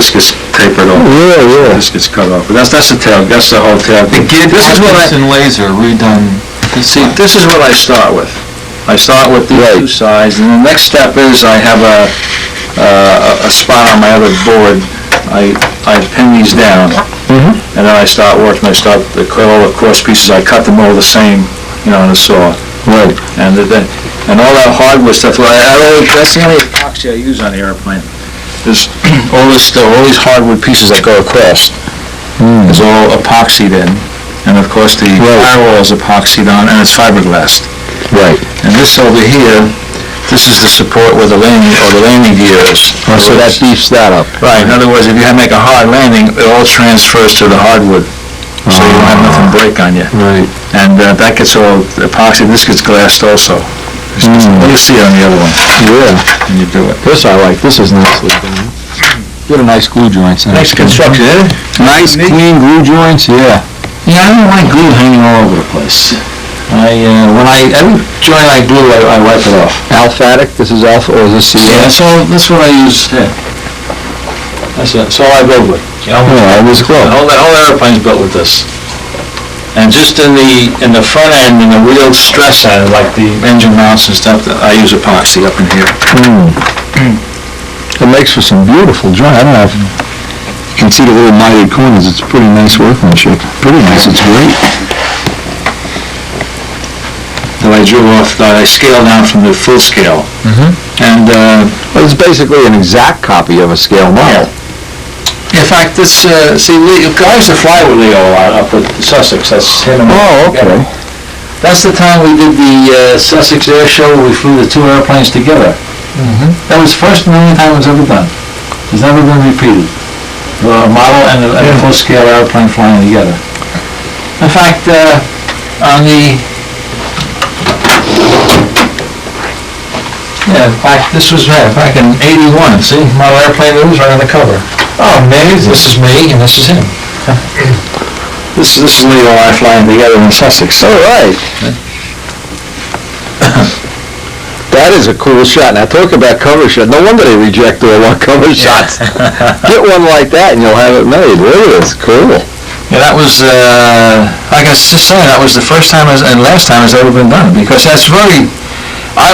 tapered off. Yeah. This gets cut off. But that's the tail. That's the whole tail. This is what laser redone. See, this is what I start with. I start with these two sides, and the next step is I have a spot on my other board. I pin these down, and then I start working. I start all the cross pieces. I cut them all the same, on the saw. Right. And all that hardwood stuff. That's the only epoxy I use on the airplane. There's all these hardwood pieces that go across. It's all epoxied in, and of course the firewall is epoxied on, and it's fiberglass. Right. And this over here, this is the support where the landing gear is. So that beefs that up. Right. In other words, if you make a hard landing, it all transfers to the hardwood, so you don't have nothing break on you. Right. And that gets all epoxy. This gets glassed also. You'll see it on the other one. Yeah. When you do it. This I like. This is nicely done. Got a nice glue joints in it. Nice construction, isn't it? Nice, clean glue joints, yeah. Yeah, I don't like glue hanging all over the place. Every joint I glue, I wipe it off. Alphatic, this is alpha, or is this CA? Yeah, that's what I use. Yeah. That's all I build with. Yeah, it was close. The whole airplane's built with this. And just in the front end, in the real stress end, like the engine mounts and stuff, I use epoxy up in here. It makes for some beautiful joint. I don't know if you can see the little mitered corners. It's pretty nice workmanship. Pretty nice. It's great. That I drew off, I scaled down from the full scale. And It's basically an exact copy of a scale model. in fact, this, I used to fly with Leo a lot up at Sussex. That's him and me. Oh, okay. That's the time we did the Sussex Air Show where we flew the two airplanes together. That was the first and only time it was ever done. It's never been repeated. model and a full-scale airplane flying together. In fact, on the... Yeah, in fact, this was back in '81. See, model airplane news right on the cover. Oh, amazing. This is me and this is him. This is Leo and I flying together in Sussex. All right. That is a cool shot. Now talk about cover shot. No wonder they reject all our cover shots. Get one like that and you'll have it made. Look at this. Cool. Yeah, that was, like I was just saying, that was the first time and last time it's ever been done, because I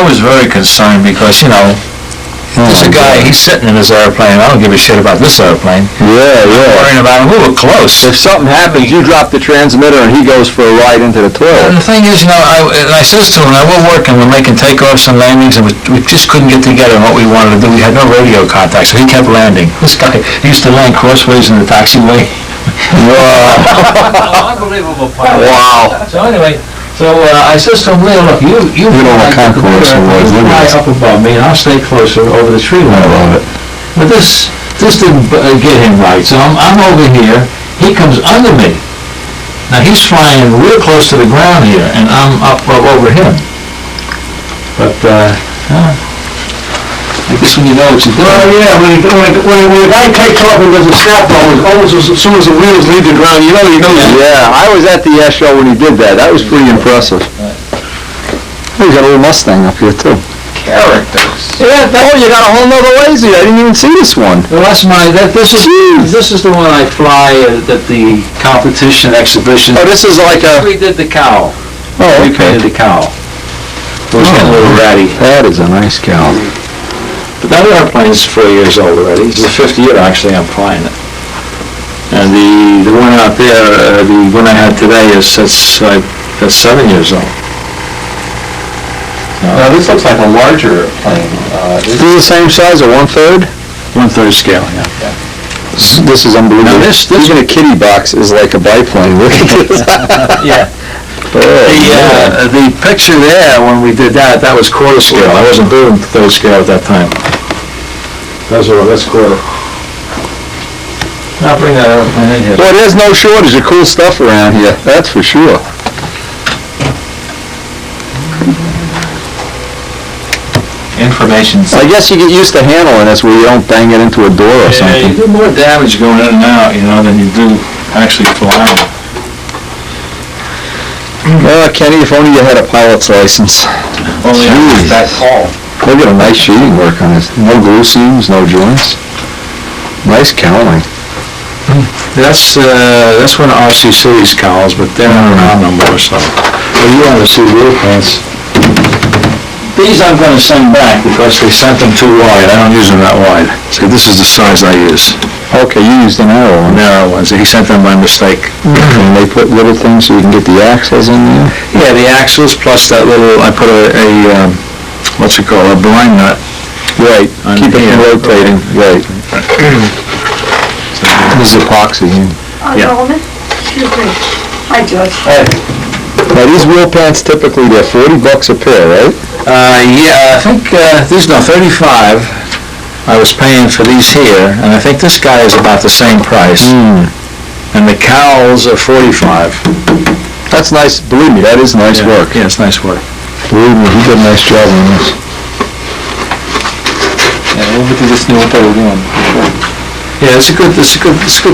was very concerned because, there's a guy, he's sitting in his airplane, I don't give a shit about this airplane. Yeah. I'm worrying about him, we were close. If something happens, you drop the transmitter and he goes for a ride into the And toilet. the thing is, I says to him, we're working, we're making takeoffs and landings, and we just couldn't get together on what we wanted to do. We had no radio contact, so he kept landing. This guy, he used to land crossways in the taxiway. Wow. Unbelievable pilot. Wow. So anyway, I says to him, Leo, look, you know what concourse it was, look at fly this. up above me, and I'll stay closer over the tree line. I love it. But this didn't get him right, so I'm over here, he comes under me. Now he's flying real close to the ground here, and I'm up over him. But, I guess when you know what you're doing. Well, yeah, when a guy takes off and does a snap almost as soon as the wheels leave the ground, you know. Yeah, I was at the air show when he did that. That was pretty impressive. Oh, you got a little Mustang up here too. Characters. Yeah, you got a whole nother lazy. I didn't even see this one. Well, that's this is the one I fly at the competition exhibition. Oh, this is like a... We did the Cowl. Oh, Repainted the Cowl. It was getting a little ratty. That is a nice cow. But that airplane's 4 years old already. It's the 5th year actually I'm flying it. And the one out there, the one I had today that's 7 years old. Now, this looks like a larger plane. This is the same size, a 1/3? 1/3 scale, yeah. This is unbelievable. Now this- Even a kitty box is like a biplane. Look at this. Yeah. Oh, man. The picture there, when we did that was quarter scale. I wasn't doing 3rd scale at that time. That's quarter. I'll bring that airplane in here. Boy, there's no shortage of cool stuff around here. That's for sure. Information. I guess you get used to handling this where you don't bang it into a door or Yeah, something. you do more damage going in and out, than you do actually flying. Kenny, if only you had a pilot's license. Only Jeez. that call. Look at a nice sheeting work on this. No glue seams, no joints. Nice cowling. That's one of RCC's cowls, but they're not around no more, so. Well, you want to see wheel pants. These I'm going to send back because they sent them too wide. I don't use them that wide. See, this is the size I use. Okay, you used a narrow one. Narrow ones. He sent them by mistake. And they put little things so you can get the axles in there? Yeah, the axles plus that little, I put a what's it called, a blind nut. Right, On keep it here. from rotating, right. This is epoxy. Yeah. Gentlemen, excuse me. Hi, George. Now, these wheel pants typically, they're $40 a pair, right? Yeah, I think these are 35. I was paying for these here, and I think this guy is about the same price. And the cowls are 45. That's nice, believe me, that is nice work. Yeah, it's nice work. Believe me, he did a nice job on this. Yeah, everything just knew what they were doing. Yeah, it's good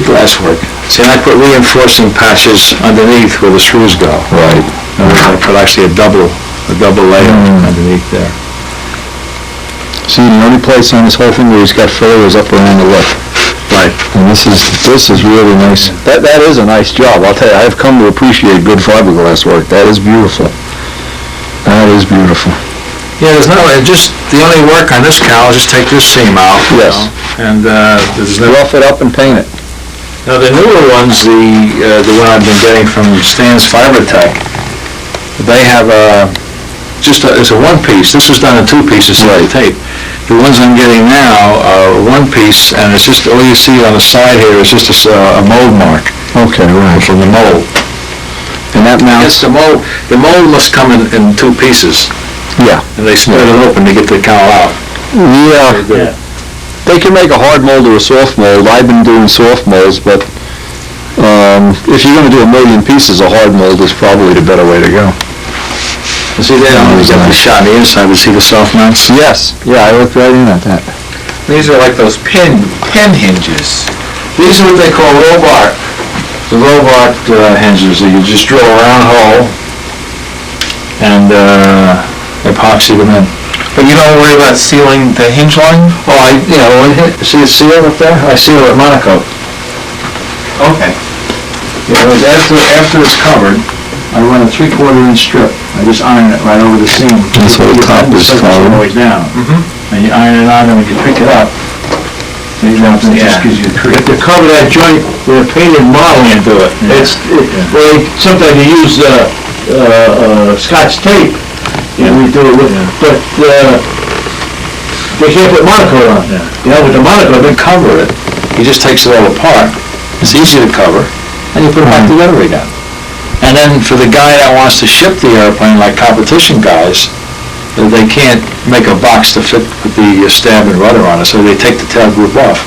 glass work. See, and I put reinforcing patches underneath where the screws go. Right. And I put actually a double layer underneath there. See, the only place on this whole thing where he's got filler is up around the lip. Right. And this is really nice. That is a nice job, I'll tell you. I've come to appreciate good fiberglass work. That is beautiful. That is beautiful. Yeah, there's no, just, the only work on this cowl is just take this seam out. Yes. And there's no... Rough it up and paint it. Now, the newer ones, the one I've been getting from Stan's Fibertech, they have it's a one piece. This was done in 2 pieces of tape. The ones I'm getting now are 1 piece, and it's just, all you see on the side here is just a mold mark Okay, right. from the mold. And that mounts? Yes, the mold must come in 2 pieces, Yeah. and they split it open to get the cowl out. Yeah. They can make a hard mold or a soft mold. I've been doing soft molds, but if you're going to do a million pieces, a hard mold is probably the better way to go. See, they don't get the shot on the inside, but see the soft mounts? Yes, yeah, I looked right in at that. These are like those pin hinges. These are what they call Robart. The Robart hinges, that you just drill a round hole and epoxy them in. But you don't worry about sealing the hinge line? Oh, see it sealed up there? I seal it with Monocoat. Okay. After it's covered, I run a 3/4 inch strip. I just iron it right over the seam. That's what the top is called. Always down. And you iron it on, and when you pick it up, it just gives you a crease. To cover that joint with a painted model into it. Sometimes you use Scotch tape, and we do it with, but they can't put Monocoat on. With the Monocoat, they cover it. He just takes it all apart. It's easy to cover, and you put it back together again. And then for the guy that wants to ship the airplane, like competition guys, they can't make a box to fit with the stab and rudder on it, so they take the tail group off.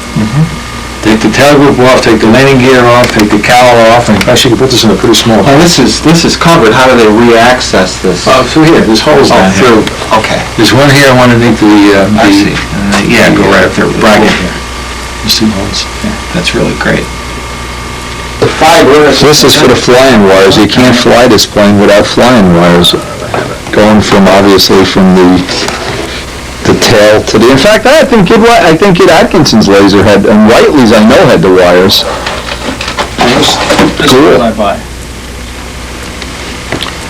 Take the tail group off, take the landing gear off, take the cowl off, and actually you can put this in a pretty small. Oh, this is covered. How do they re-access this? Through here, there's holes down here. Okay. There's one here, one underneath the. I see. Go right up there with the bracket bracket. here. There's 2 holes. That's really great. The fiber. This is for the flying wires. You can't fly this plane without flying wires. Going from, obviously, from the tail to the... In fact, I think Kid Atkinson's laser had, and Whiteley's I know had the wires. This Cool. is what I buy.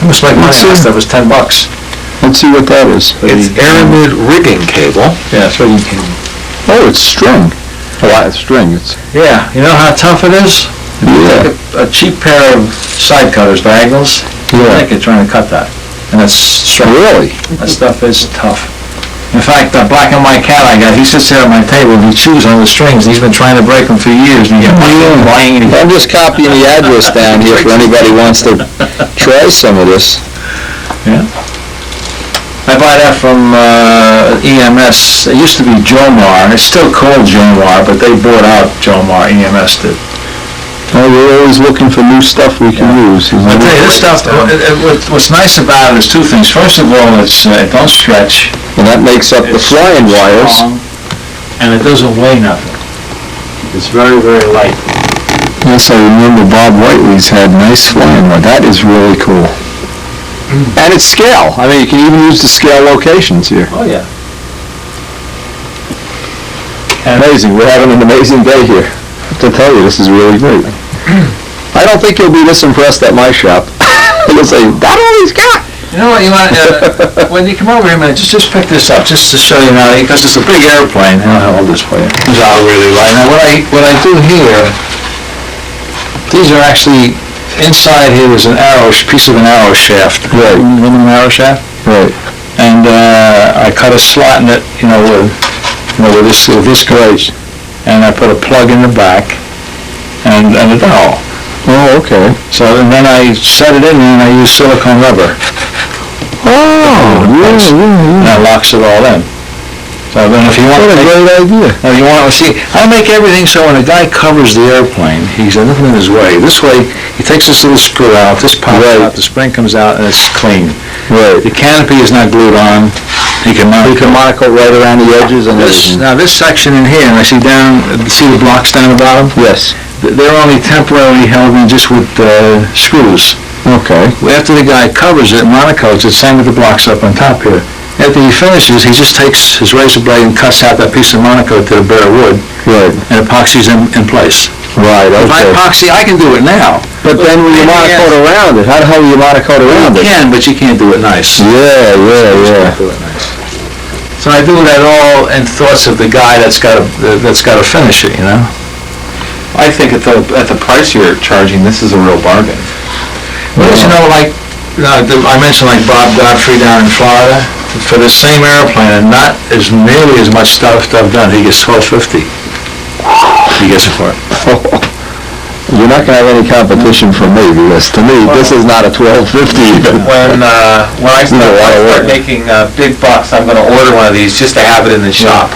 It was like money. That was $10. Let's see what that is. It's Aramid rigging cable. Yeah, it's rigging cable. Oh, it's string. Oh, it's string. It's... Yeah, you know how tough it is? If you Yeah. take a cheap pair of side cutters, diagonals, you think you're trying to cut that. And that's straight. Really? That stuff is tough. In fact, the black and white cat I got, he sits there at my table, he chews on the strings, he's been trying to break them for years, and you get buying. I'm just copying the address down here for anybody who wants to try some of this. Yeah. I buy that from EMS. It used to be Jomar. It's still called Jomar, but they bought out Jomar. EMS did. Well, we're always looking for new stuff we can use. You know? I tell you, this stuff, what's nice about it is 2 things. First of all, it don't stretch. And that makes up the flying wires. Strong, and it doesn't weigh nothing. It's very, very light. Yes, I remember Bob Whiteley's had nice flying wire. That is really cool. And it's scale. I mean, you can even use the scale locations here. Oh, yeah. Amazing. We're having an amazing day here. I have to tell you, this is really great. I don't think you'll be this impressed at my shop. You'll say, "That all he's got." You know what, you want, when you come over here, man, just pick this up, just to show you now, because it's a big airplane. I'll hold this for you. This is all really light. Now, what I do here, these are actually, inside here is an piece of an arrow shaft. Right. Aluminum arrow shaft. Right. And I cut a slot in it, with this grate, and I put a plug in the back, and a dowel. Oh, okay. So and then I set it in, and I use silicone rubber. Oh, And that locks it all in. So then if you want What a great idea. now you want to see, I make everything so when a guy covers the airplane, he's nothing in his way. This way, he takes this little screw out, this pops out, the spring comes out, and it's clean. Right. The canopy is not glued on. You can monocle right around the edges and everything. Now this section in here, and I see the blocks down the bottom? Yes. They're only temporarily held in just with screws. Okay. After the guy covers it, monocoats it, same with the blocks up on top here. After he finishes, he just takes his razor blade and cuts out that piece of monocoat to the bare wood. Right. And epoxies in place. Right, If I okay. epoxy, I can do it now. But then when you monocoat around it, how the hell do you monocoat around You it? can, but you can't do it nice. Yeah. Do it nice. So I do that all in thoughts of the guy that's got to finish it, you know. I think at the price you're charging, this is a real bargain. Well, I mentioned like Bob Godfrey down in Florida. For the same airplane and not as nearly as much stuff done, he gets $12.50. He gets it for it. You're not going to have any competition from me, because to me, this is not a $12.50 even. When I start making big bucks, I'm going to order one of these just to have it in the shop.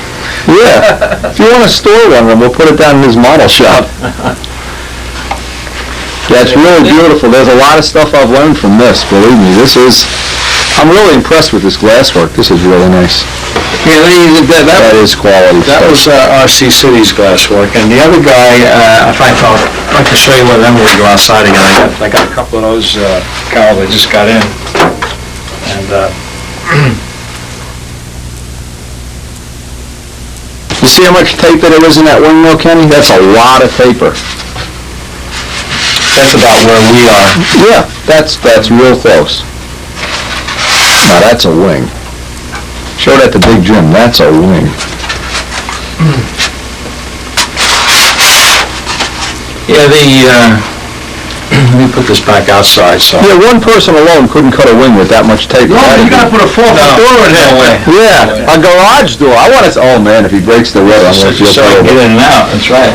Yeah, if you want to store one of them, we'll put it down in his model shop. Yeah, it's really beautiful. There's a lot of stuff I've learned from this, believe me. I'm really impressed with this glasswork. This is really nice. Yeah, That is quality that stuff. was R.C. City's glasswork, and the other guy, if I thought, I'd like to show you one of them when we go outside again. I got a couple of those, Cowl, that just got in, and, You see how much taper there is in that windmill, Kenny? That's a lot of taper. that's about where we are. Yeah, that's real close. Now that's a wing. Show that to Big Jim. That's a wing. Yeah, let me put this back outside, so. Yeah, one person alone couldn't cut a wing with that much tape. No, you gotta put a 4-foot door in there. Yeah, a garage door. I want to. Oh man, if he breaks the rubber, I'm gonna feel So you can get terrible. in and out, that's right.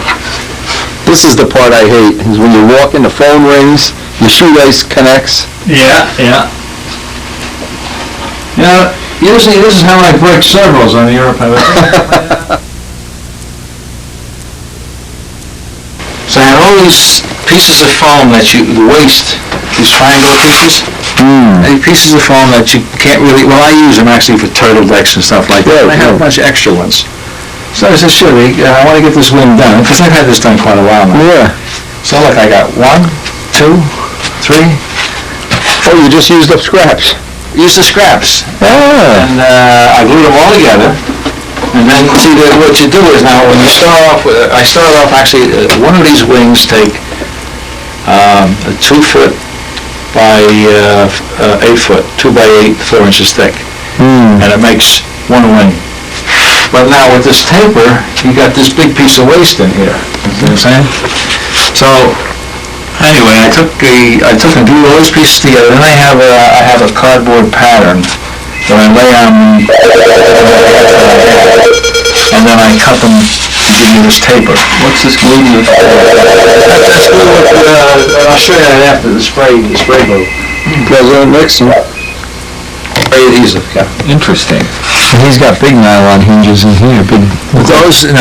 This is the part I hate. Is when you walk in, the phone rings, your shoelace connects. Yeah, yeah. Yeah, usually this is how I break servos on the European. So I had all these pieces of foam that you waste, these triangular pieces. These pieces of foam that you can't really, well, I use them actually for turtle decks and stuff like that. Yeah, I have a bunch of extra ones. So I said, sure, I want to get this wing done, because I've had this done quite a while now. Yeah. So look, I got 1, 2, 3. Oh, you just used up scraps. Use the scraps. Ah. And I glued them all together. And then, see, what you do is now, when you start off with, I started off actually, one of these wings take a 2-foot by 8-foot, 2 by 8, 4 inches thick. And it makes one wing. But now with this taper, you got this big piece of waste in here. You know what I'm saying? So, anyway, I took and glued all these pieces together. Then I have a cardboard pattern that I lay on, and then I cut them to give you this taper. What's this glue? That's glue with, I'll show you that after, the spray glue. President Nixon. Very easy, yeah. Interesting. He's got big nylon hinges in here. Big. Those, in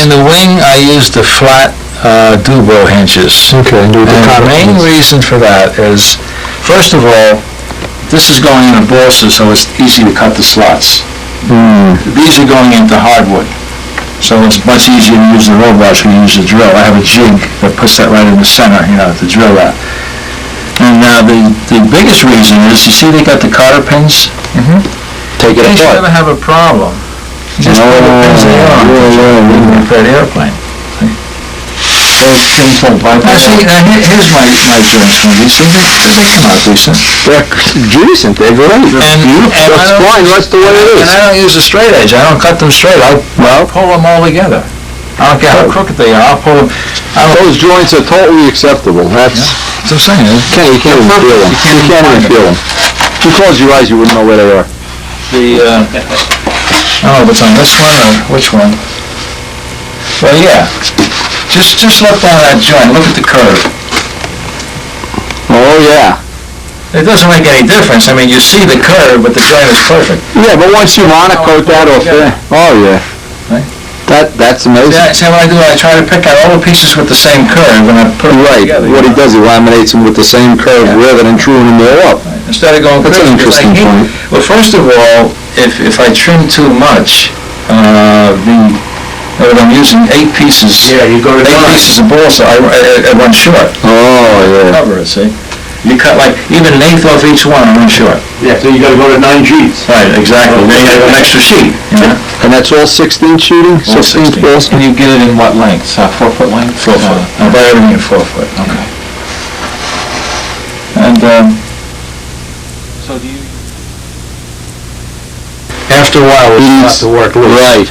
the wing, I used the flat Dubois hinges. Okay. And the main reason for that is, first of all, this is going into balsas, so it's easy to cut the slots. These are going into hardwood, so it's much easier to use the road wash when you use the drill. I have a jig that puts that right in the center, to drill that. And the biggest reason is, you see they got the cotter pins? Take it In case you apart. ever have a problem, you just put the pins in the arm, and repair the airplane. Actually, here's my joints from these. They come out decent. They're decent. They're great. And That's fine. That's the way it And is. I don't use a straight edge. I don't cut them straight. I pull them all together. I don't care how crooked they are. I'll pull them. Those joints are totally acceptable. That's That's what I'm saying. you can't even feel them. You can't even feel them. If you close your eyes, you wouldn't know where they are. Oh, but it's on this one or which one? Well, yeah. Just look down that joint. Look at the curve. Oh yeah. It doesn't make any difference. I mean, you see the curve, but the joint is perfect. Yeah, but once you monocoat that off there, oh yeah. Right. That's amazing. See what I do? I try to pick out all the pieces with the same curve, and I put them Right. together. What he does, he laminates them with the same curve rather than truing them all up. Instead of going That's an crazy, because interesting point. Well, first of all, if I trim too much, what I'm using 8 pieces. Yeah, you go to 8 pieces of balsa. I run short. Oh yeah. Cover it, see? You cut like even an eighth off each one, I run short. Yeah, so you gotta go to 9 sheets. Right, exactly. Then you have an extra sheet. And that's all 16 shooting? 16th balls? And you get it in what length? 4-foot length? 4 foot. I buy everything at 4 foot. Okay. And So do you... after a while, it starts to work loose. Right.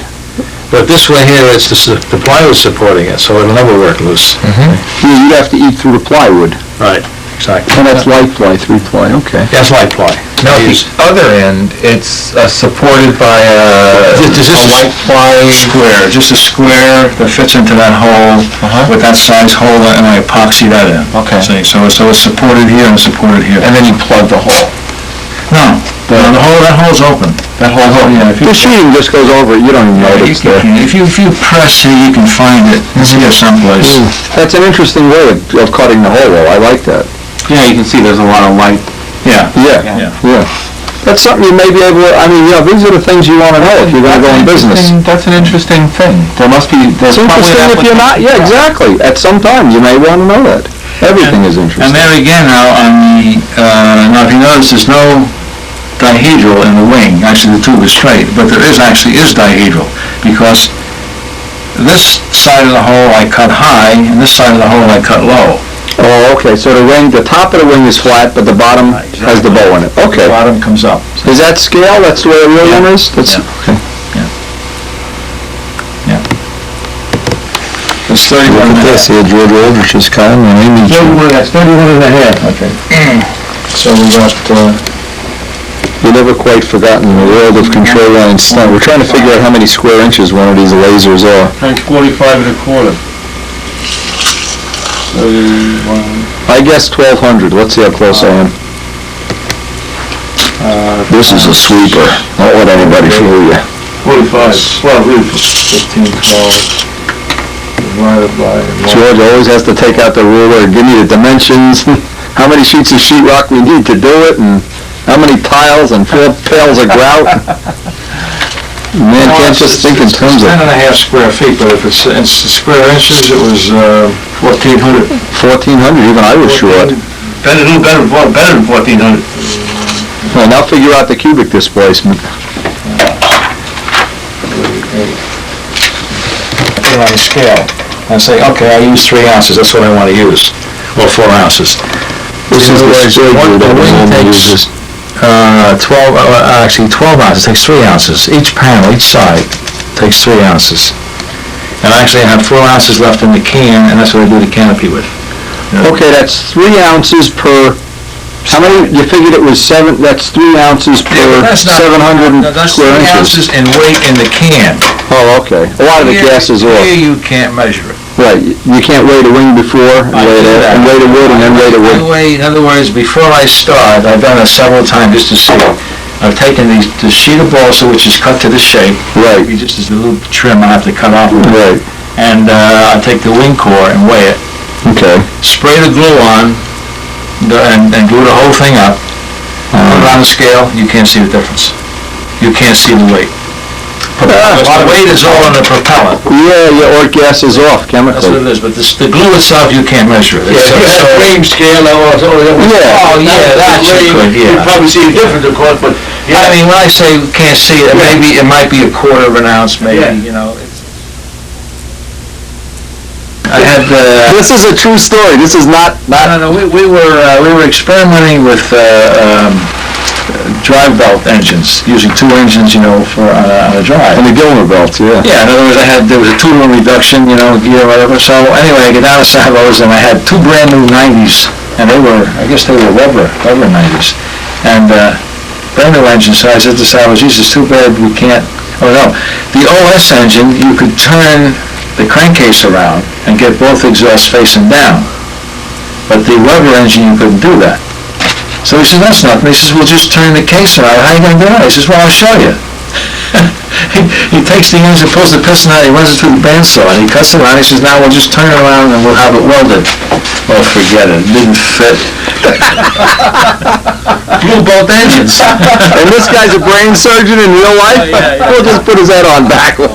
But this way here, it's just the plywood supporting it, so it'll never work loose. Yeah, you'd have to eat through the plywood. Right, exactly. And that's light ply, 3-ply, okay. That's light ply. Now, at the other end, it's supported by This is a white ply... square, just a square that fits into that hole with that size hole, and I epoxy that in. Okay. See, so it's supported here and supported here. And then you plug the hole. No, that hole's open. That whole, yeah. The sheeting just goes over it, you don't even notice there. If you press here, you can find it. It's here someplace. That's an interesting way of cutting the hole, though. I like that. Yeah, you can see there's a lot of light. Yeah. Yeah. That's something you may be able to, I mean, these are the things you want to know if you're going to go in business. That's an interesting thing. There's It's probably interesting an if you're not, yeah, exactly. At some time, you may want to know that. Everything is And interesting. there again, now, on the, now if you notice, there's no dihedral in the wing. Actually, the tube is straight, but there is dihedral, because this side of the hole I cut high, and this side of the hole I cut low. Oh, okay, so the top of the wing is flat, but the bottom has the bow in it. The Okay. bottom comes up. Is that scale? That's the way the real one is? That's, okay. It's 31 Look and at a this, here, George Aldrich is coming, and Amy. That's 31 and a half. Okay. So we got, You're never quite forgotten the world of control line stunt. We're trying to figure out how many square inches one of these lasers are. Like 45 and a quarter. I guess 1,200. Let's see how close I am. This is a sweeper. Don't let anybody fool you. 45. Well, really, 15, 12. Divided by... George always has to take out the ruler, give me the dimensions, how many sheets of sheetrock we need to do it, and how many tiles and 4 pails of grout. Man, can't just think in terms of 10 and a half square feet, but if it's in square inches, it was 1,400. 1,400, even I was short. Better than 1,400. Well, now figure out the cubic displacement. Put it on the scale and say, okay, I use 3 ounces, that's what I want to use, or 4 ounces. This is the surgery that we normally use. 12 ounces, it takes 3 ounces. Each panel, each side, takes 3 ounces. And actually I have 4 ounces left in the can, and that's what I do the canopy with. Okay, that's 3 ounces per, how many, you figured it was 7, that's 3 ounces per 700 That's 3 square inches. ounces in weight in the can. Oh, okay. A lot of the gas is off. Here you can't measure it. Right, you can't weigh the wing before, and weigh the wood, and then weigh the wood. In other words, before I start, I've done it several times just to see. I've taken the sheet of balsa, which is cut to the shape. Right. Just as a little trim I have to cut off of it. Right, And I take the wing core and weigh it. okay. Spray the glue on, and glue the whole thing up. Put it on the scale, you can't see the difference. You can't see the weight. Because the weight is all on the propellant. Yeah, or it gases off That's what chemically. it is, but the glue itself, you can't measure it. Range scale or something. Yeah. Oh, yeah, that's good, You yeah. probably see a difference, of course, but... I mean, when I say can't see it, it might be a quarter of an ounce, maybe, Yeah. you know. I had, This is a true story, this is not, no, we were experimenting with drive belt engines, using 2 engines, you know, for on a drive. and the Gilmer belts, yeah. Yeah, in other words, there was a 2-to-1 reduction, you know, gear, whatever. So anyway, I get down to Servo's, and I had 2 brand new 90s, and I guess they were Weber 90s, and brand new engines. So I said to Servo's, geez, it's too bad we can't. Oh no, the OS engine, you could turn the crankcase around and get both exhausts facing down, but the Weber engine, you couldn't do that. So he says, that's nothing. He says, well, just turn the case around. How are you going to do that? He says, well, I'll show you. he takes the engine, pulls the piston out, he runs it through the bandsaw, and he cuts it around. He says, now we'll just turn it around and we'll have it welded. Well, forget it. It didn't fit. Blew both engines. And this guy's a brain surgeon in real life? He'll just put his head on backwards.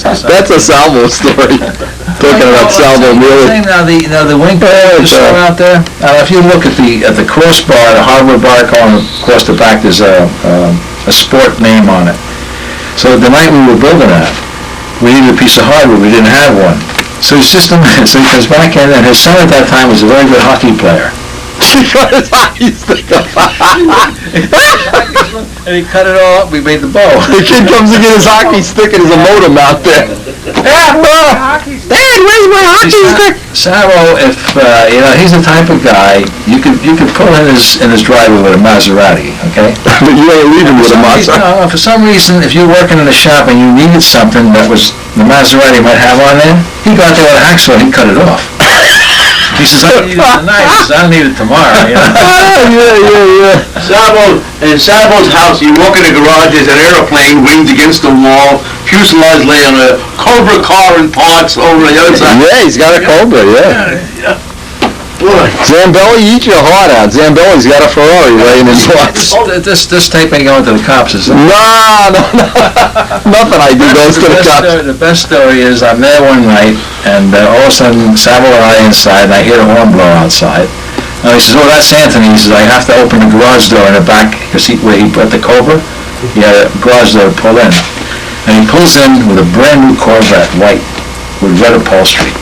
That's a Salvo story. Talking about Salvo really. Now the wing you saw out there, if you look at the crossbar, the hardware bar going across the back, there's a sport name on it. So the night we were building that, we needed a piece of hardware, we didn't have one. So his system, so he comes back in, and his son at that time was a very good hockey player. And he cut it all up, we made the bow. The kid comes to get his hockey stick and there's a modem out there. Dad, where's my hockey stick? Servo, if he's the type of guy you could pull in his driveway with a Maserati, okay? But you ain't leaving with a Maserati. No, for some reason, if you're working in a shop and you needed something that was the Maserati might have on there, he got there with a hacksaw and he cut it off. He says, I need it tonight, he says, I don't need it tomorrow, you know? In Sabo's house, you walk in the garage, there's an airplane, wings against the wall, fuselage lay on a Cobra car and parts over the other side. Yeah, he's got a Cobra, yeah. Boy. Zambelli, eat your heart out. Zambelli's got a Ferrari laying in spots. This tape ain't going to the cops, is it? No. Nothing I do goes to the cops. The best story is I'm there one night, and all of a sudden, Sabo and I inside, and I hear the horn blow outside. And he says, oh, that's Anthony. He says, I have to open the garage door in the back, because where he put the Cobra, he had a garage door to pull in. And he pulls in with a brand new Corvette, white, with red upholstery.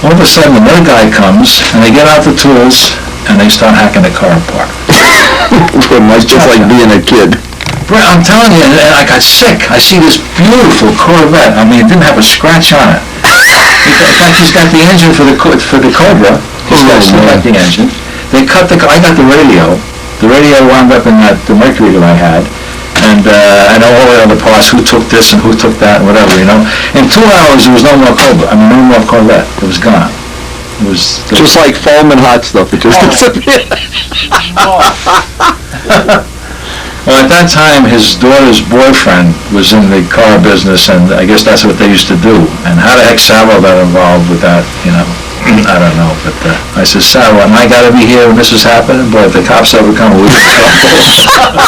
All of a sudden, another guy comes, and they get out the tools, and they start hacking the car apart. It's just like being a kid. I'm telling you, and I got sick. I see this beautiful Corvette. I mean, it didn't have a scratch on it. In fact, he's got the engine for the Cobra. He's still got the engine. They cut I got the radio. The radio wound up in the Mercury that I had. And I know all the other parts, who took this and who took that and whatever, you know. In 2 hours, there was no more Cobra. I mean, no more Corvette. It was gone. It was just like foam and hot stuff. It just disappeared. Well, at that time, his daughter's boyfriend was in the car business, and I guess that's what they used to do. And how the heck Sabo got involved with that, you know, I don't know. But I said, Sabo, am I got to be here when this is happening? But if the cops ever come, we'll be in trouble.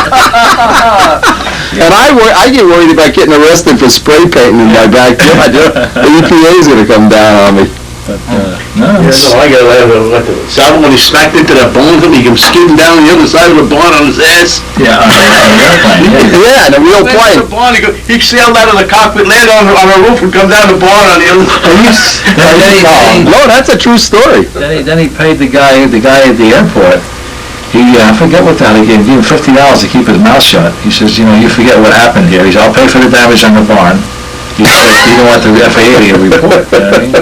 And I get worried about getting arrested for spray painting in my backyard. The EPA's going to come down on me. But, I got to Sabo, when he smacked into that bone, he came skidding down the other side of the barn on his ass. Yeah, on the airplane. Yeah, in a real plane. He sailed out of the cockpit, landed on the roof, and come down the barn on the other side. No, that's a true story. Then he paid the guy at the airport. I forget what the hell he gave him $50 to keep his mouth shut. He says, you know, you forget what happened here. He said, I'll pay for the damage on the barn. You don't want the FAA to report. You know what I mean?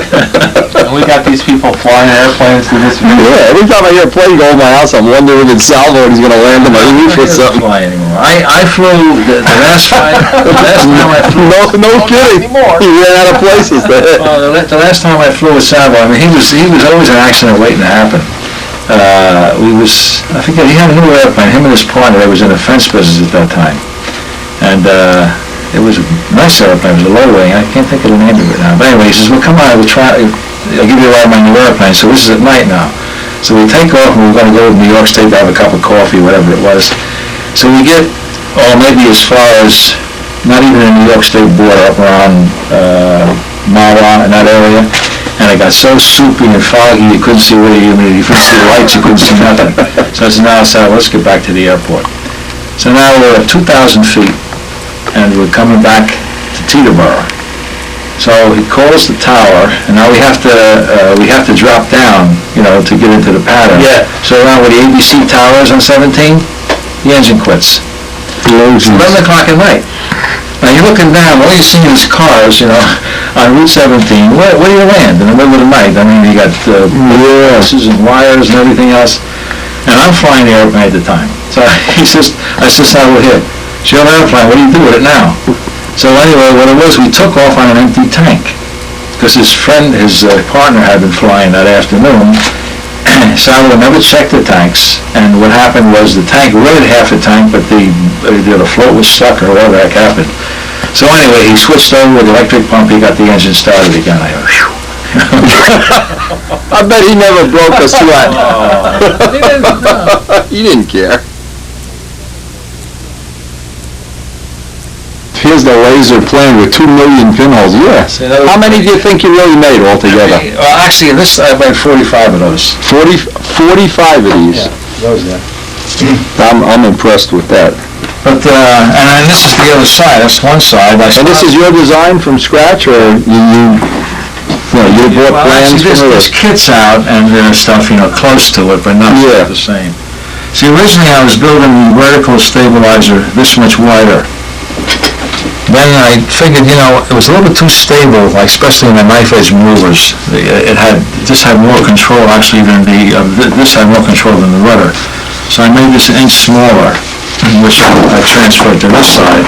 And we got these people flying airplanes through this video. Yeah, every time I hear a plane go over my house, I'm wondering if it's Salvo and he's going to land on my roof or something. Fly anymore. I flew the last time I flew. No kidding. He ran out of places. Well, the last time I flew with Salvo, I mean, he was always an accident waiting to happen. I forget, he had a new airplane, him and his partner, they was in the fence business at that time. And it was a nice airplane, it was a low wing, I can't think of the name of it now. But anyway, he says, well, come on, I'll give you a ride on my new airplane. So this is at night now. So we take off and we're going to go to New York State to have a cup of coffee, whatever it was. So we get, maybe as far as, not even in New York State border, up around Mawa and that area. And it got so soupy and foggy, you couldn't see where you couldn't see the lights, you couldn't see nothing. So I said, now let's get back to the airport. So now we're at 2,000 feet, and we're coming back to Teterboro. So he calls the tower, and now we have to drop down, you know, to get into the pattern. Yeah. So around where the ABC tower is on 17, the engine quits. It's 11 o'clock at night. Now you're looking down, all you're seeing is cars, you know, on Route 17. Where do you land in the middle of the night? I mean, you got buses and wires and everything else. And I'm flying the airplane at the time. So I said, we're here. It's your airplane, what do you do with it now? So anyway, what it was, we took off on an empty tank. Because his partner had been flying that afternoon. Salvo never checked the tanks, and what happened was the tank rated half the tank, but the float was stuck or whatever the heck happened. So anyway, he switched over with the electric pump, he got the engine started again. I went, phew. I bet he never broke a sweat. He didn't care. Here's the laser plane with 2 million pinholes. Yeah. How many do you think you really made altogether? Well, actually, I made 45 of those. 45 of these? Yeah, those, yeah. I'm impressed with that. But, and this is the other side, that's one side. And this is your design from scratch, or you bought plans from there's kits out and stuff, you know, close to it, but not the same. See, originally I was building the vertical stabilizer this much wider. Then I figured, you know, it was a little bit too stable, like especially in the knife edge movers. This had more control actually than this had more control than the rudder. So I made this an inch smaller, which I transferred to this side,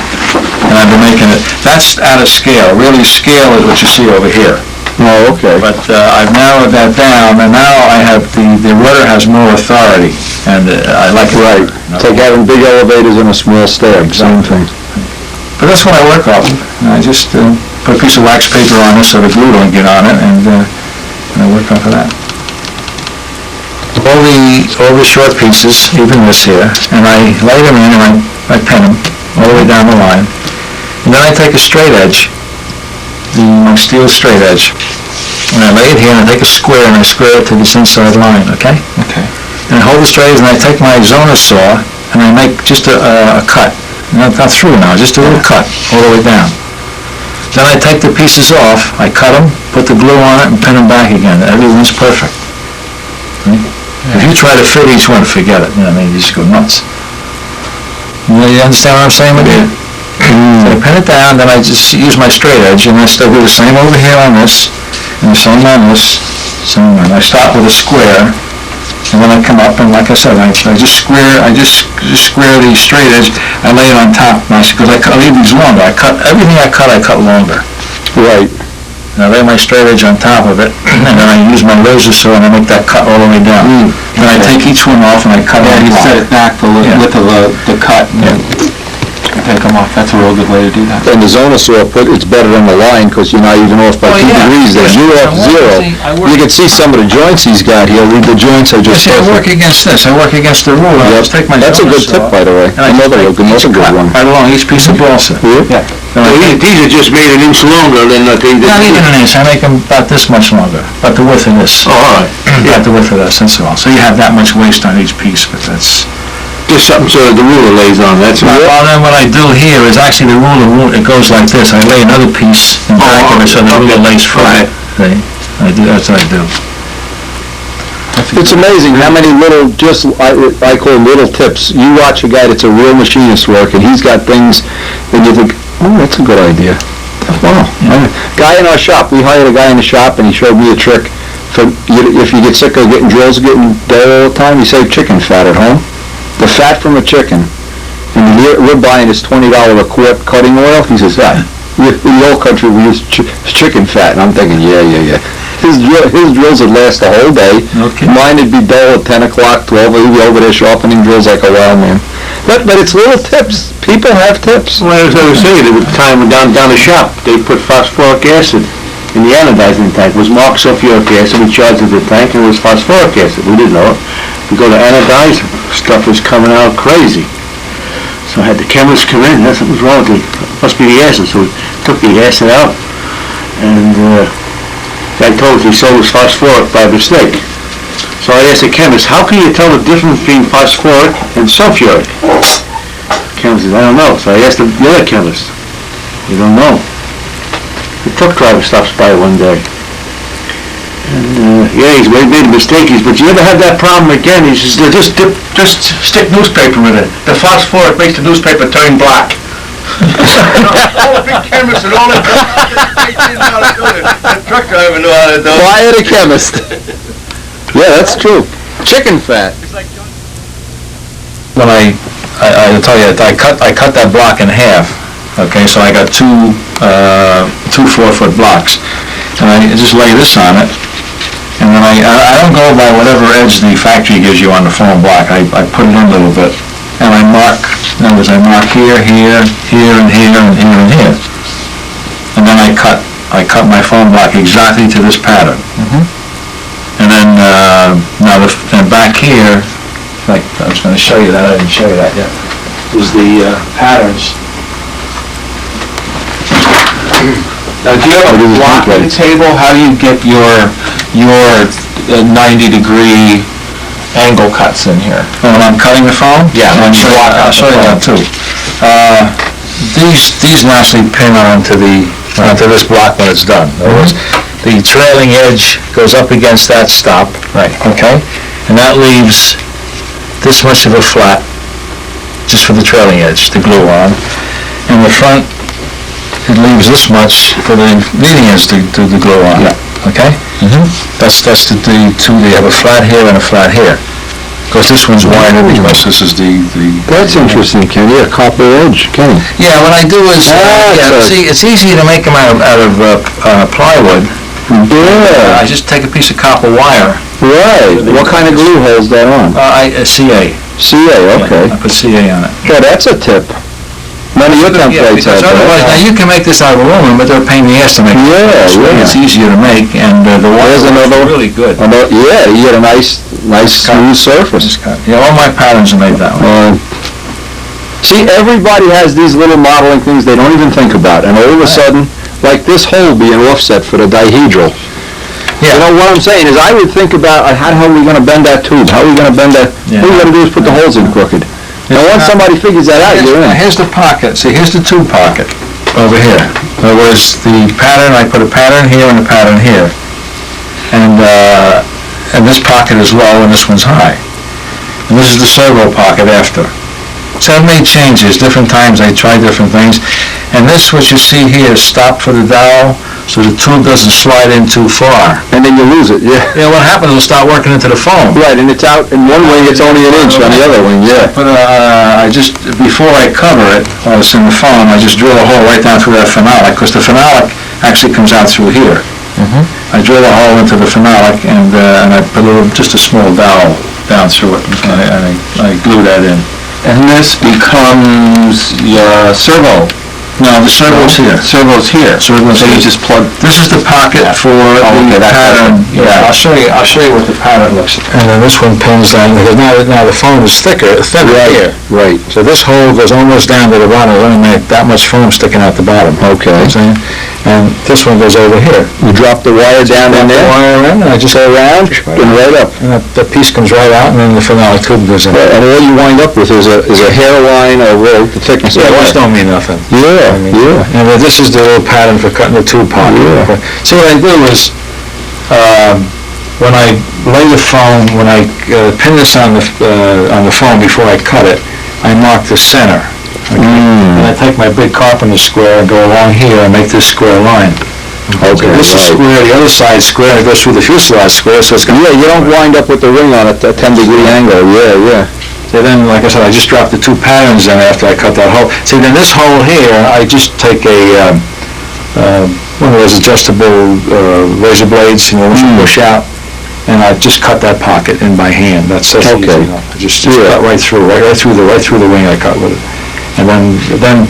and I've been making it. That's out of scale. Really, scale is what you see over here. Oh, okay. But I've narrowed that down, and now I have, the rudder has more authority, and I like it. Right. It's like having big elevators and a small stair, same thing. But that's what I work off of. I just put a piece of wax paper on it so the glue don't get on it, and I work off of that. All the short pieces, even this here, and I lay them in and I pin them all the way down the line. And then I take a straight edge, my steel straight edge, and I lay it here and I take a square and I square it to this inside line, okay? Okay. And I hold the straight edge and I take my zoner saw and I make just a cut. Not through now, just a little cut all the way down. Then I take the pieces off, I cut them, put the glue on it and pin them back again. Everyone's perfect. Right? If you try to fit each one, forget it. You just go nuts. You understand what I'm saying with you? So I pin it down, then I just use my straight edge, and I still do the same over here on this, and the same on this, same on. I start with a square, and then I come up, and like I said, I just square the straight edge. I lay it on top, because I leave these longer. Everything I cut longer. Right. And I lay my straight edge on top of it, and then I use my razor saw and I make that cut all the way down. Then I take each one off and I cut it You off. set it back the width of the cut and take them off. That's a real good way to do that. And the zoner saw, it's better than the line, because you're not even off by 2 degrees there. You're off zero. You can see some of the joints he's got here. The joints are just I work perfect. against this. I work against the rule. I just take my That's a zoner good tip, saw, by the way. and I just Another make each good cut one. right along each piece of balsa. Yeah. These are just made an inch longer than the thing Not even an inch. I make them about this much longer, about the width of this. Oh, all right. About the width of this, that's all. So you have that much waste on each piece, but that's... Just something so that the ruler lays on, that's all. Well, then what I do here is actually the ruler, it goes like this. I lay another piece in back of it so the ruler lays flat. See? That's what I do. It's amazing how many little, I call them little tips. You watch a guy that's a real machinist work, and he's got things, and you think, oh, that's a good idea. Wow. Guy in our shop, we hired a guy in the shop, and he showed me a trick. If you get sick of drills getting dull all the time, you save chicken fat at home. The fat from a chicken, and we're buying this $20 a quart cutting oil. He says, in the old country we use chicken fat, and I'm thinking, yeah. His drills would last the whole day. Okay. Mine would be dull at 10 o'clock, 12. He'd be over there sharpening drills like a wild man. But it's little tips. People have tips. Well, as I was saying, there was a time down the shop, they put phosphoric acid in the anodizing tank. It was marked sulfuric acid, we charged the tank, and it was phosphoric acid. We didn't know it. We go to anodize, stuff was coming out crazy. So I had the chemist come in, that's what was wrong with it. Must be the acid. So we took the acid out, and I told us he sold us phosphoric by mistake. So I asked the chemist, how can you tell the difference between phosphoric and sulfuric? The chemist says, I don't know. So I asked the other chemist. You don't know. The truck driver stops by one day. And he's made a mistake. But you ever have that problem again? He says, just stick newspaper in it. The phosphoric makes the newspaper turn black. All the big chemists and all the truck driver knew how to do it. Why the chemist? Yeah, that's true. Chicken fat. When I tell you, I cut that block in half. Okay, so I got two 4-foot blocks, and I just lay this on it, and then I don't go by whatever edge the factory gives you on the foam block. I put it in a little bit, and I mark. In other words, I mark here, here, here, and here, and here, and here, and then I cut my foam block exactly to this pattern. And then and back here, like I was going to show you that, I didn't show you that yet, is the patterns. Now, do you have a block on the table? How do you get your 90-degree angle cuts in here? When I'm cutting the foam? Yeah, I'll show you that too. These naturally pin onto this block when it's done. In other words, the trailing edge goes up against that stop. Right. Okay? And that leaves this much of a flat, just for the trailing edge to glue on. In the front, it leaves this much for the leading edge to glue on. Yeah. Okay? That's the two. They have a flat here and a flat here. Because this one's wider because this is the... That's interesting, Kenny. A copper edge, Kenny. Yeah, what I do is, see, it's easy to make them out of plywood, Yeah, I just take a piece of copper wire. right. What kind of glue holds that on? CA. CA, okay. I put CA on it. Well, that's a tip. None of your templates Because have otherwise, now that. you can make this out of aluminum, but they're a pain in the ass to make. Yeah, This way yeah. It's easier to make, and the wire There's is another- really good. Yeah, you get a nice smooth surface. Yeah, all my patterns are made that way. See, everybody has these little modeling things they don't even think about, and all of a sudden, like this hole being offset for the dihedral. You know, what I'm saying is I would think about, how the hell are we going to bend that tube? How are we going to bend that? All we got to do is put the holes in crooked. And once somebody figures that out, you're in. Here's the pocket. See, here's the tube pocket over here. In other words, the pattern, I put a pattern here and a pattern here. And this pocket is low and this one's high. And this is the servo pocket after. So I've made changes. Different times I try different things. And this, what you see here, is stop for the dowel, so the tube doesn't slide in too far. And then you lose it, yeah. Yeah, what happens, it'll start working into the foam. Right, and it's out, in one wing it's only an inch, on the other wing, yeah. But I just, before I cover it, while it's in the foam, I just drill a hole right down through that phenolic, because the phenolic actually comes out through here. I drill a hole into the phenolic, and I put just a small dowel down through it, and I glue that in. And this becomes your servo. No, the servo's here. Servo's here. Servo's So you here. just plug. This is the pocket for okay, the that's pattern. it. Yeah, I'll show you what the pattern looks like. And then this one pins down, because now the foam is thinner here. Right. So this hole goes almost down to the bottom, there's only that much foam sticking out the bottom. Okay. You know what I'm saying? And this one goes over here. You drop the wire down in The there, wire in, and I just go around, and right up. and that piece comes right out, and then the phenolic tube goes in. And all you wind up with is a hairline or the thickness of Yeah, the those wire. don't mean nothing. Yeah, yeah. And this is the little pattern for cutting the tube pocket. Yeah. See, what I do is, when I lay the foam, when I pin this on the foam before I cut it, I mark the center. Okay? And I take my big carpenter square and go along here and make this square line. Okay, This is right. square, the other side's square, and it goes through the fuselage square, so it's going to... Yeah, you don't wind up with the ring on it at 10-degree angle, yeah. So then, like I said, I just drop the two patterns in after I cut that hole. See, then this hole here, I just take one of those adjustable razor blades, which you push out, and I just cut that pocket in by hand. That's easy Okay. enough. I just cut right through the wing I cut with it. And then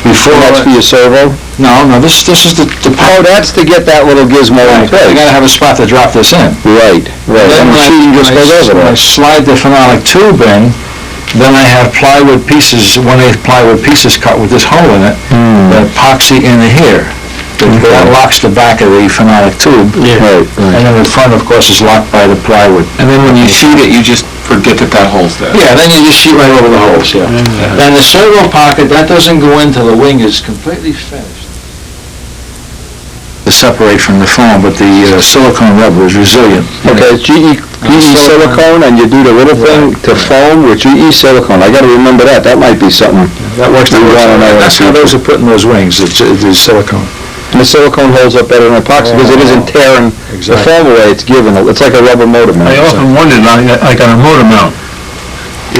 before... That's for your servo? No, this is the Oh, that's to get that little gizmo in I place. gotta have a spot to drop this in. Right. And the machine just goes over When I there. slide the phenolic tube in, then I have plywood pieces, 1/8 plywood pieces cut with this hole in it, that epoxy in here. That locks the back of the phenolic tube. Right, And then the front, of course, is locked by the plywood. And then when you sheet it, you just forget that hole's there. Yeah, then you just sheet right over the holes, yeah. And the servo pocket, that doesn't go in till the wing is completely finished. To separate from the foam, but the silicone rubber is resilient. Okay, it's GE silicone, and you do the little thing to foam with GE silicone. I gotta remember that. That might be something. That works. We wanna know That's how those are put in those wings, it's silicone. And the silicone holds up better than epoxy because it isn't tearing the Exactly. foam away. It's giving it. It's like a rubber motor mount. I often wondered, like on a motor mount,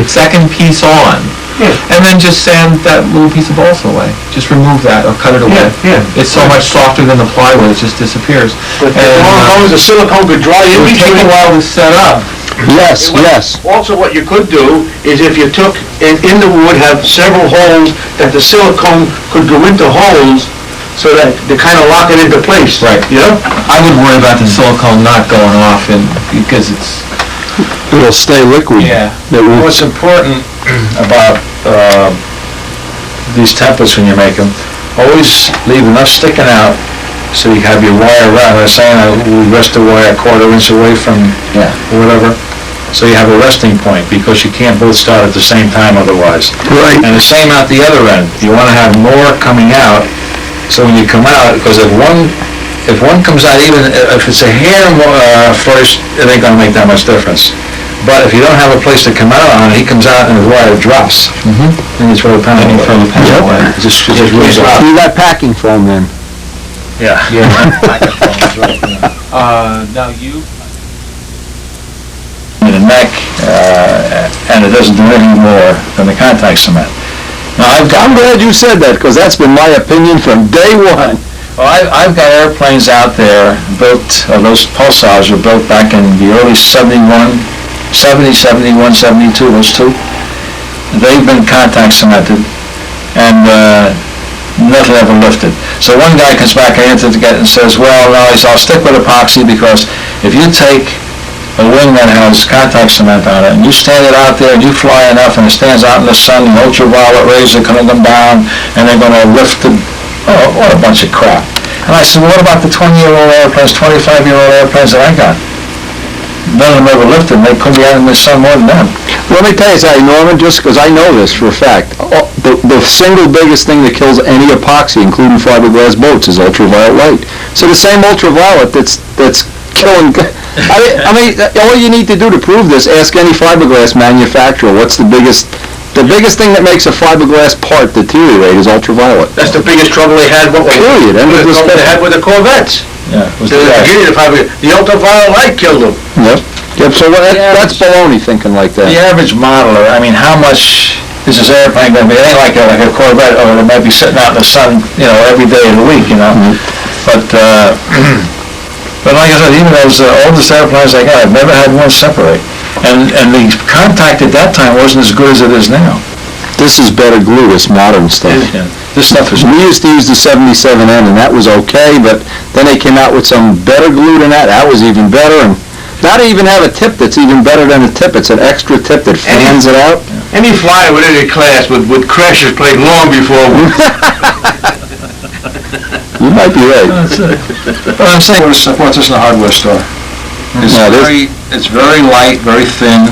Second piece on. And then just sand that little piece of balsa away. Just remove that or cut it away. Yeah. It's so much softer than the plywood, it just disappears. But as long as the silicone could dry It in would take a between. while to set up. Yes, yes. Also, what you could do is if you took, in the wood, have several holes that the silicone could go into holes so that they kind of lock it into place. Right. You know? I would worry about the silicone not going off because it's... It'll stay liquid. Yeah. what's important about these templates when you make them, always leave enough sticking out so you have your wire around. I was saying we rest the wire a quarter inch away from whatever, so you have a resting point, because you can't both start at the same time otherwise. Right. And the same out the other end. You want to have more coming out, so when you come out, because if one comes out, even if it's a hair first, it ain't gonna make that much difference. But if you don't have a place to come out on, he comes out and the wire drops. And you throw the panel away. It just rolls out. You got packing foam then. Yeah. Now you... In the neck, and it doesn't do any more than the contact cement. Now, I'm glad you said that, because that's been my opinion from day one. Well, I've got airplanes out there built, those pulsars were built back in the early 71, 71, 72, those two. They've been contact cemented, and nothing ever lifted. So one guy comes back into it and says, well, no, I'll stick with epoxy because if you take a wing that has contact cement on it and you stand it out there and you fly enough and it stands out in the sun, the ultraviolet rays are coming down and they're going to lift it. Oh, what a bunch of crap. And I said, well, what about the 20-year-old airplanes, 25-year-old airplanes that I got? None of them ever lifted, and they put me out in the sun more than them. Let me tell you something, Norman, just because I know this for a fact. The single biggest thing that kills any epoxy, including fiberglass boats, is ultraviolet light. So the same ultraviolet that's killing... I mean, all you need to do to prove this, ask any fiberglass manufacturer what's the biggest thing that makes a fiberglass part deteriorate is ultraviolet. That's the biggest trouble they had. Period. And The trouble they had with the Corvettes. Yeah. The ultraviolet light killed them. Yep, so that's baloney thinking like that. The average modeler, I mean, how much is this airplane going to be? It ain't like a Corvette, or it might be sitting out in the sun, every day of the week, But like I said, even those oldest airplanes I got, I've never had one separate. And the contact at that time wasn't as good as it is now. This is better glue, this modern stuff. Yeah. This stuff is... We used to use the 77N, and that was okay, but then they came out with some better glue than that. That was even better, and now they even have a tip that's even better than a tip. It's an extra tip that fans it out. Any flyer with any class would crash his plane long before. You might be right. That's it. But I'm saying, what's this in a hardware store? It's very light, very thin.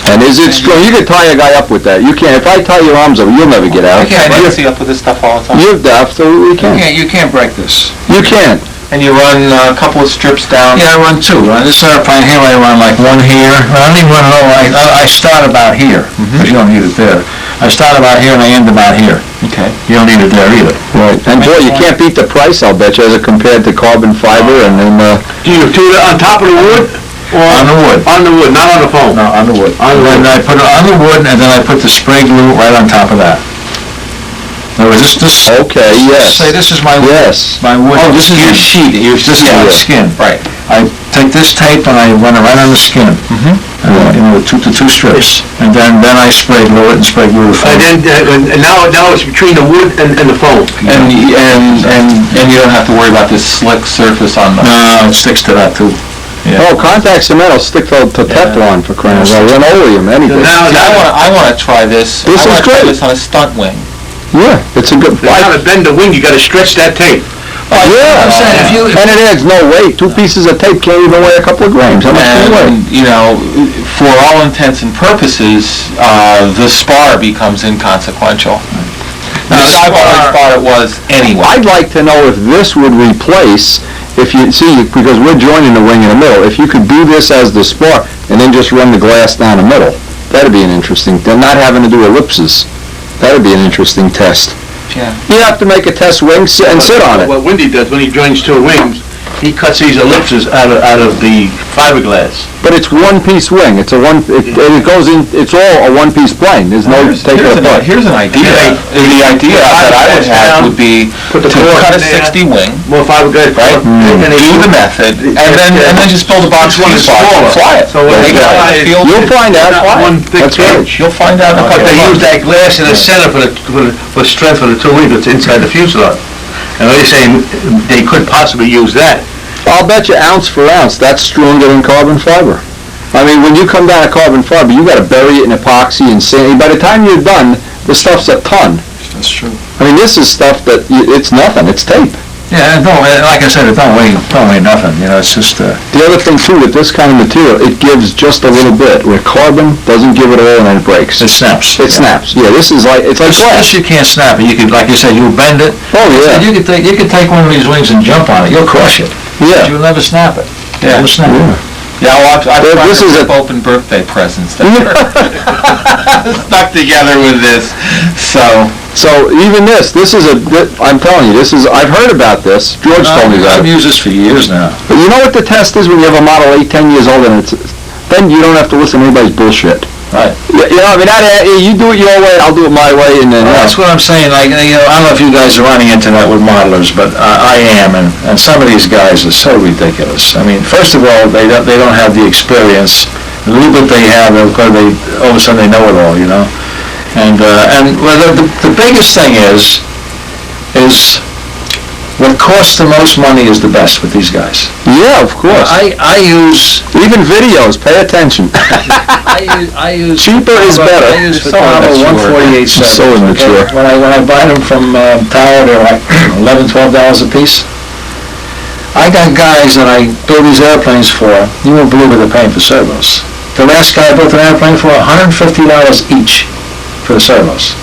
And is it strong? You could tie a guy up with that. You can't. If I tie your arms over, you'll never get out. I can't see up with this stuff all the time. You absolutely can. You can't break this. You can't. And you run a couple of strips down. Yeah, I run two. On this airplane here, I run like one here. I don't even run it all. I start about here, because you don't need it there. I start about here and I end about here. Okay. You don't need it there either. Right. And boy, you can't beat the price, I'll bet you, as compared to carbon fiber and then... Do you do it on top of the wood? Or On the wood. On the wood, not on the foam. No, on the wood. And then I put it on the wood, and then I put the spray glue right on top of that. In other words, this. Okay, yes. Say this is my wood. Yes. My wood. Oh, this is your sheet. This is my skin. Right. I take this tape and I run it right on the skin. Two strips, and then I spray glue it and spray glue the foam. And now it's between the wood and the foam. And you don't have to worry about this slick surface on the... No, it sticks to that too. Yeah. Oh, contact cement will stick to Teflon for crying out loud. Linoleum, anything. I want to try this. This is try great. this on a stunt wing. Yeah, it's a good... Now to bend the wing, you got to stretch that tape. Yeah, and it adds no weight. 2 pieces of tape can't even weigh a couple of grams. How much can it weigh? For all intents and purposes, the spar becomes inconsequential. Now, I've always thought it was anyway. I'd like to know if this would replace, if you see, because we're joining the wing in the middle, if you could do this as the spar and then just run the glass down the middle. That'd be an interesting, they're not having to do ellipses. That'd be an interesting test. Yeah. You have to make a test wing and sit on it. What Wendy does when he joins 2 wings, he cuts these ellipses out of the fiberglass. But it's 1-piece wing. It's it goes in. It's all a 1-piece plane. There's no take it apart. Here's an idea. The idea that I would have would be to cut a 60 wing, More fiberglass, right? And Do the method, and then just build a box for the spar and fly it. So You'll find out. one thick That's right. pitch. You'll find out in a But couple they of use months. that glass in the center for strength for the 2 wings that's inside the fuselage. And they're saying they could possibly use that. I'll bet you ounce for ounce, that's stronger than carbon fiber. I mean, when you come down to carbon fiber, you got to bury it in epoxy and sand. By the time you're done, the stuff's a ton. That's true. I mean, this is stuff that it's nothing. It's tape. Yeah, like I said, it don't weigh nothing. It's just... The other thing too, with this kind of material, it gives just a little bit. Where carbon doesn't give it all and then it breaks. It snaps. It snaps. Yeah, it's like This glass. you can't snap it. You could, like you said, you bend it. Oh yeah. You could take one of these wings and jump on it. You'll crush it. Yeah. You'll never snap it. Yeah. You'll snap it. Yeah, well, I've This is tried to open birthday presents that are stuck together with this. So even this is I'm telling you, I've heard about this. George told me that. I've used this for years now. But you know what the test is when you have a Model 8 10 years old and then you don't have to listen to anybody's bullshit. I mean, you do it your way, I'll do it my way, and then... Well, that's what I'm saying, like, I don't know if you guys are running into that with modelers, but I am, and some of these guys are so ridiculous. I mean, first of all, they don't have the experience. The little bit they have, all of a sudden they know it all, And well, the biggest thing is what costs the most money is the best with these guys. Yeah, of course. I use... Even videos, pay attention. I use... Cheaper is better. I use Photographer 148 servos. So immature. When I buy them from Tower, they're like $11, $12 a piece. I got guys that I build these airplanes for, you won't believe what they're paying for servos. The last guy I built an airplane for, $150 each for the servos.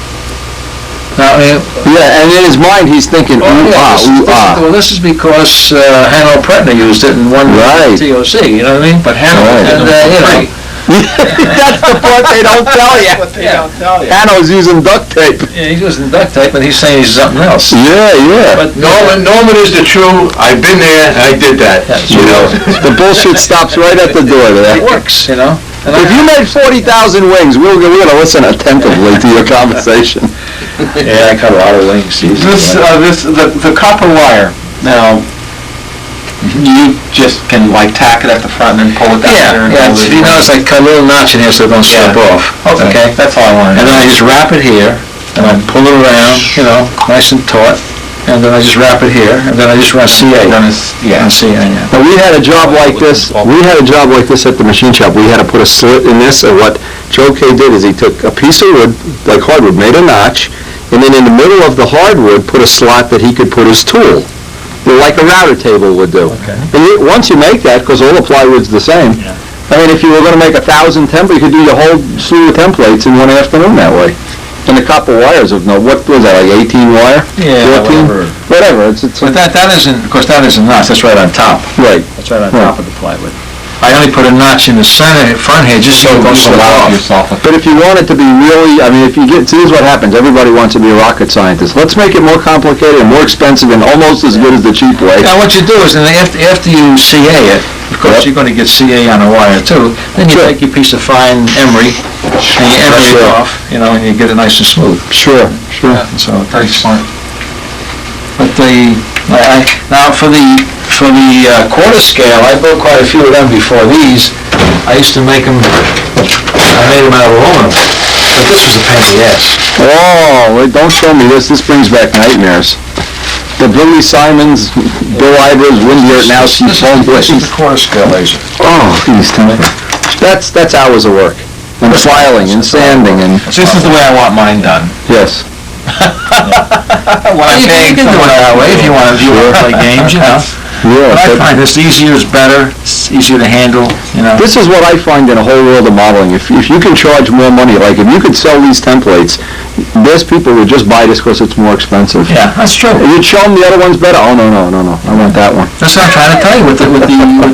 Now, yeah, and in his mind, he's thinking, well, this is because Hanno Pretner used it in one TOC, you know what I mean? But Hanno, that's the part they don't tell you. Hanno's using duct tape. Yeah, he's using duct tape, and he's saying he's something else. Yeah. But Norman is the true, I've been there, and I did that, The bullshit stops right at the door there. It works, If you made 40,000 wings, we're going to listen attentively to your conversation. Yeah, I cut a lot of wings. The copper wire, now, you just can tack it at the front and then pull it down there. You notice I cut a little notch in here so it don't slip off. Okay, that's all I wanted. And then I just wrap it here, and I pull it around, nice and taut, and then I just wrap it here, and then I just run CA. On CA, yeah. Now, we had a job like this. We had a job like this at the machine shop. We had to put a slit in this, and what Joe K did is he took a piece of wood, like hardwood, made a notch, and then in the middle of the hardwood put a slot that he could put his tool, like a router table would do. Okay. And once you make that, because all the plywood's the same, I mean, if you were going to make 1,000 templates, you could do your whole slew of templates in one afternoon that way. And the copper wires of what was that, like 18 wire? Yeah, 14? Whatever. But that isn't, of course, that isn't notch. That's right on top. Right. That's right on top of the plywood. I only put a notch in the front here just so it don't slip off. But if you want it to be really, I mean, if you get, see, this is what happens. Everybody wants to be a rocket scientist. Let's make it more complicated and more expensive and almost as good as the cheap way. Now, what you do is, after you CA it, of course, you're going to get CA on a wire too. Then you take your piece of fine emery and you emery it off, and you get it nice and smooth. Sure. So very smart. But now for the quarter scale, I built quite a few of them before these. I used to make them. I made them out of aluminum, but this was a pain in the ass. Oh, wait, don't show me this. This brings back nightmares. The Billy Simons, Bill Ivers, Windiert, now see foam This is blades. the quarter scale laser. Oh, geez, that's hours of work. And filing and sanding and, So this is the way I want mine done. yes. When I'm You paying can do it that way if you want to play games, Yeah, But I but find this easier is better. It's easier to handle. this is what I find in a whole world of modeling. If you can charge more money, like if you could sell these templates, there's people who would just buy this because it's more expensive. Yeah, that's true. You'd show them the other one's better. Oh, no, I want that one. That's what I'm trying to tell you with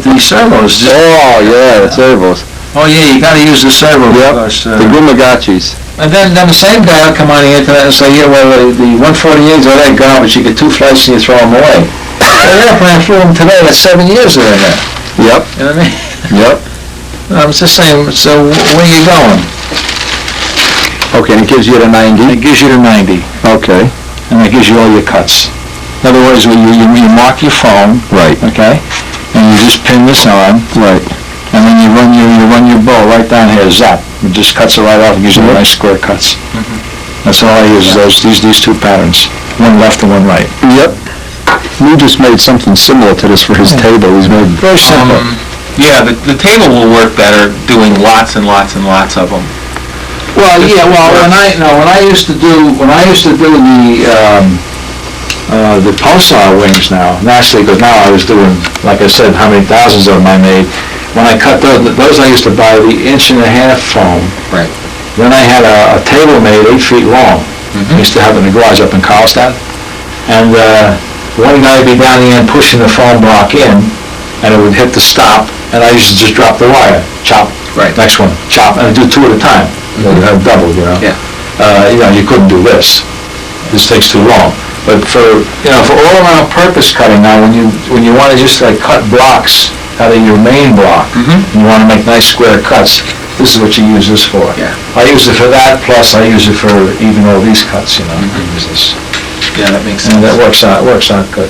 the servos. Oh, yeah, the servos. Oh yeah, you got to use the servo because. The Gumagachis. And then the same guy will come on the internet and say, yeah, well, the 148s are that garbage. You get 2 flights and you throw them away. The airplane I flew them today. That's 7 years they're in there. Yep. You know what I mean? Yep. I'm just saying. So where are you going? Okay, and it gives you the 90? It gives you the 90. Okay. And it gives you all your cuts. In other words, you mark your phone. Right. Okay. And you just pin this on. Right. And then you run your bow right down here, zap. It just cuts it right off and gives you nice square cuts. That's all I use, is these 2 patterns. One left and one right. Yep. We just made something similar to this for his table. He's made Very simple. Yeah, the table will work better doing lots and lots and lots of them. Well, yeah, when I used to do the pulsar wings now, naturally, because now I was doing, like I said, how many thousands of them I made. When I cut those I used to buy the 1.5 inch foam. Right. Then I had a table made 8 feet long. I used to have it in the garage up in Carlstadt. And one guy would be down the end pushing the foam block in, and it would hit the stop, and I used to just drop the wire, chop, next one, chop, and I'd do 2 at a time. You have double, Yeah. You couldn't do this. This takes too long. But for all around purpose cutting now, when you want to just cut blocks out of your main block, and you want to make nice square cuts, this is what you use this for. Yeah. I use it for that, plus I use it for even all these cuts, you know, I use this. Yeah, that makes sense. And that works out good.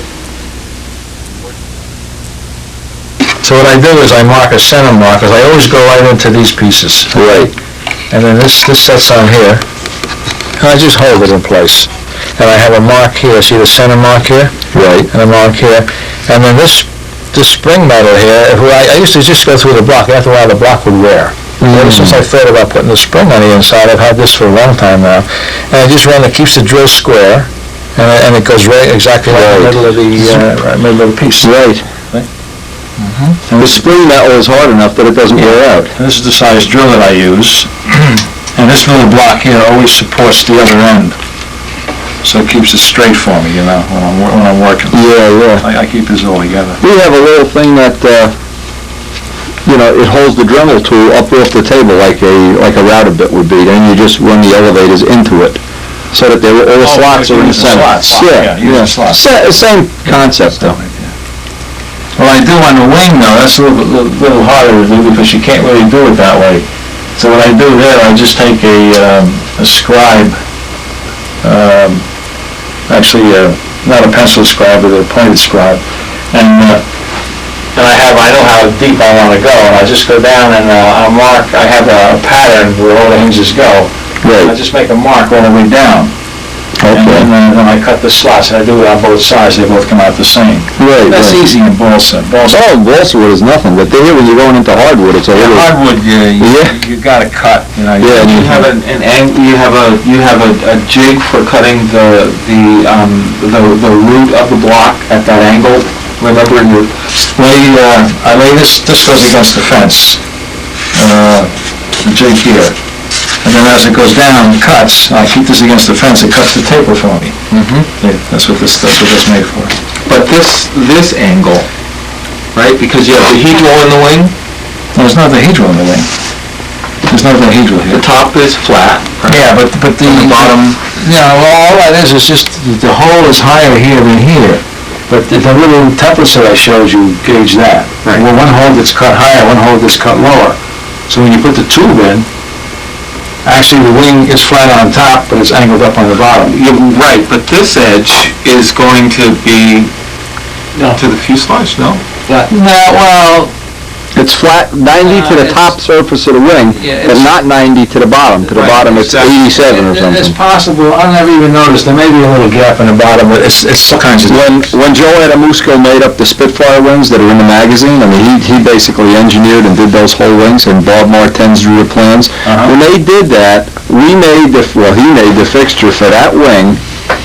So what I do is I mark a center mark, because I always go right into these pieces. Right. And then this sets on here, and I just hold it in place. And I have a mark here, see the center mark here? Right. And a mark here. And then this spring metal here, I used to just go through the block. After a while, the block would wear. Ever since I thought about putting the spring on the inside, I've had this for a long time now. And I just run, it keeps the drill square, and it goes right exactly right in the middle of the piece. Right. And the spring metal is hard enough that it doesn't wear out. And this is the size drill that I use. And this little block here always supports the other end. So it keeps it straight for me, you know, when I'm working. Yeah. I keep this all together. We have a little thing that, it holds the Dremel tool up off the table like a router bit would be. Then you just run the elevators into it, so that all the slots are in the center. Yeah. Same concept though. Well, I do on the wing though, that's a little harder to do because you can't really do it that way. So what I do there, I just take a scribe, not a pencil scribe, but a pointed scribe, and I know how deep I want to go, and I just go down and I'll mark. I have a pattern where all the hinges go. Right. I just make a mark all the way down. Okay. And then when I cut the slots, and I do it on both sides, they both come out the same. Right. That's easy in balsa. Oh, balsa wood is nothing, but here when you're going into hardwood, it's a little. Hardwood, you got to cut. You know. Yeah, You have you have a jig for cutting the root of the block at that angle. Remember your I lay this goes against the fence, the jig here. And then as it goes down and cuts, I keep this against the fence, it cuts the taper for me. That's what this made for. But this angle, right? Because you have the hedral in the wing. There's no dihedral in the wing. There's no dihedral here. The top is flat. Right? Yeah, but the bottom. Yeah, well, all that is just the hole is higher here than here. But the little templates that I showed you gauge that. Right. Well, one hole gets cut higher, one hole gets cut lower. So when you put the tube in, actually the wing is flat on top, but it's angled up on the bottom. You're right, but this edge is going to be to the fuselage, no? No, well, It's flat 90 to the top surface of the wing, but not 90 to the bottom. To the bottom, it's 87 or something. It's possible. I never even noticed. There may be a little gap in the bottom, but it's all kinds of. When Joe Adamusco made up the Spitfire wings that are in the magazine, I mean, he basically engineered and did those whole wings, and Bob Martens drew the plans. When they did that, he made the fixture for that wing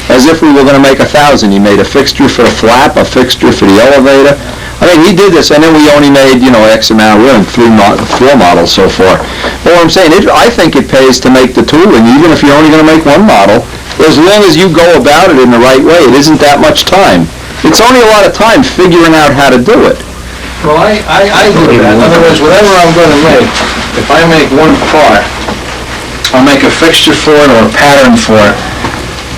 as if we were going to make 1,000. He made a fixture for the flap, a fixture for the elevator. I mean, he did this, and then we only made, X amount. We're in 4 models so far. But what I'm saying, I think it pays to make the tooling, even if you're only going to make one model, as long as you go about it in the right way. It isn't that much time. It's only a lot of time figuring out how to do it. Well, I do that. In other words, whatever I'm going to make, if I make one part, I'll make a fixture for it or a pattern for it.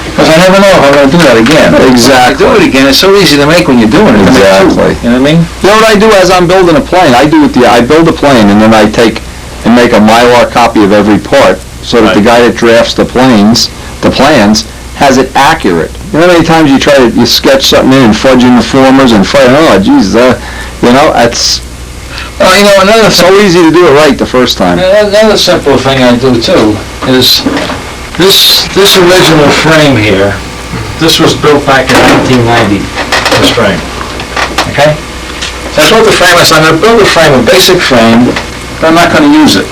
Because I never know if I'm going to do that again. Exactly. If I do it again, it's so easy to make when you're doing it. Exactly. You know what I mean? You know what I do as I'm building a plane? I build a plane, and then I take and make a Mylar copy of every part, so that the guy that drafts the plans, has it accurate. You know how many times you sketch something in and fudge in the formers and that's... Well, it's so easy to do it right the first time. Another simple thing I do too is this original frame here. This was built back in 1990. This frame, okay? So I built the frame. I'm going to build a frame, a basic frame, but I'm not going to use it.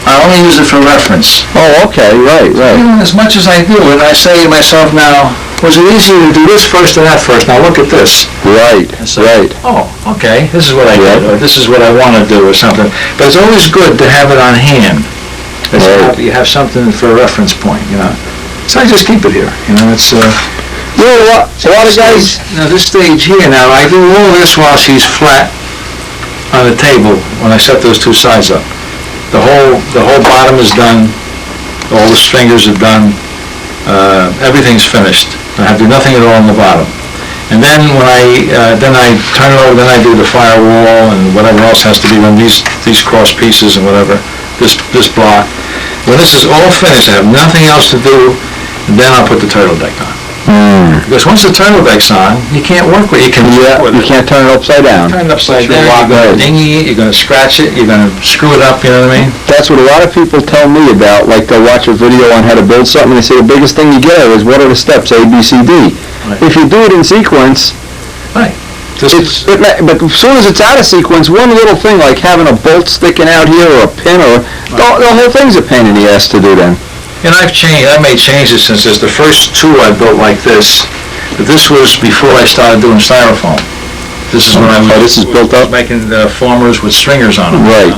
I only use it for reference. Oh, okay, right. As much as I do it, I say to myself now, was it easier to do this first or that first? Now look at this. Right. Oh, okay, this is what I did, or this is what I want to do, or something. But it's always good to have it on hand. You have something for a reference point, So I just keep it here, it's... a lot of guys... Now this stage here, now I do all this while she's flat on the table when I set those two sides up. The whole bottom is done, all the stringers are done, everything's finished. I have to do nothing at all on the bottom. And then when I turn it over, then I do the firewall and whatever else has to be done, these cross pieces and whatever. this block. When this is all finished, I have nothing else to do, and then I'll put the turtle deck on. Because once the turtle deck's on, you can't work with it. You can't turn it upside down. Turn it upside down, you're going to dinghy it, you're going to scratch it, you're going to screw it up, you know what I mean? That's what a lot of people tell me about, like they'll watch a video on how to build something, and they say the biggest thing you get is what are the steps, A, B, C, D. Right. If you do it in sequence, Right. but as soon as it's out of sequence, one little thing like having a bolt sticking out here or a pin or the whole thing's a pain in the ass to do then. And I made changes since this. The first two I built like this, but this was before I started doing styrofoam. This is when I was, this is built up? making the formers with stringers on them. Right.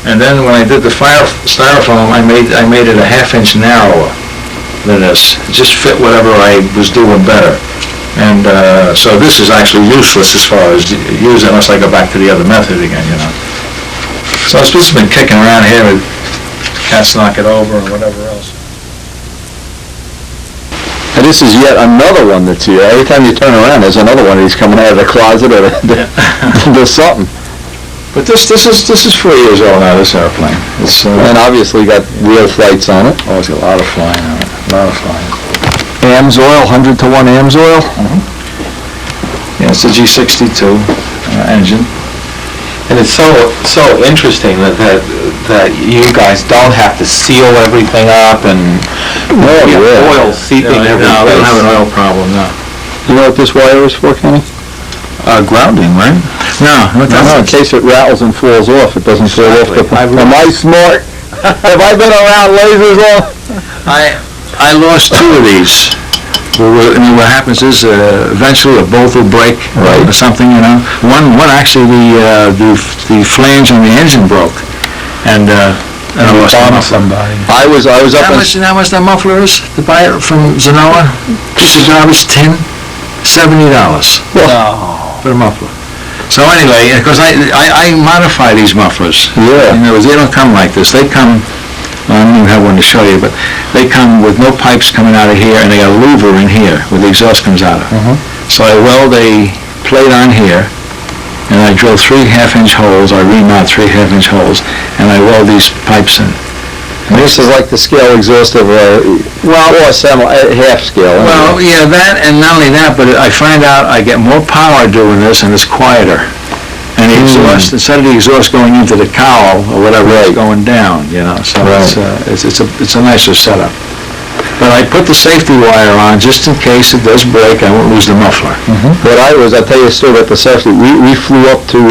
And then when I did the styrofoam, I made it a half-inch narrower than this. It just fit whatever I was doing better. And so this is actually useless as far as use unless I go back to the other method again, you know. So it's just been kicking around here with cats knock it over or whatever else. And this is yet another one that's here. Every time you turn around, there's another one of these coming out of the closet or there's something. But this is 4 years old now, this airplane. It's And obviously got real flights on it. oh, it's got a lot of flying on it, a lot of flying. AMSOIL, 100-to-1 AMSOIL. Yeah, it's a G62 engine. And it's so interesting that you guys don't have to seal everything up and you have oil seeping every No, we don't have an place. oil problem, no. You know what this wire is for, Kenny? Grounding, right? No, No, in case it rattles and falls off, it doesn't fall off the... Am I smart? Have I been around lasers long? I lost two of these. Well, I mean, what happens is eventually a bolt will break or something, you know. One actually the flange on the engine broke, and I lost the muffler. I was up How in... much that muffler is to buy it from Zenoa? Piece of garbage tin, $70 for the muffler. So anyway, because I modify these mufflers. Yeah. In other words, they don't come like this. They come. I don't even have one to show you, but they come with no pipes coming out of here, and they got a louver in here where the exhaust comes out of. So I weld a plate on here, and I drill 3 half-inch holes, I remount 3 half-inch holes, and I weld these pipes in. And this is like the scale exhaust of a... Well, or half scale. Well, yeah, that, and not only that, but I find out I get more power doing this, and it's quieter. And the exhaust, instead of the exhaust going into the cowl or whatever, it's going down, you know, so it's a nicer setup. But I put the safety wire on just in case it does break, I won't lose the muffler. But I'll tell you a story about the safety. We flew up to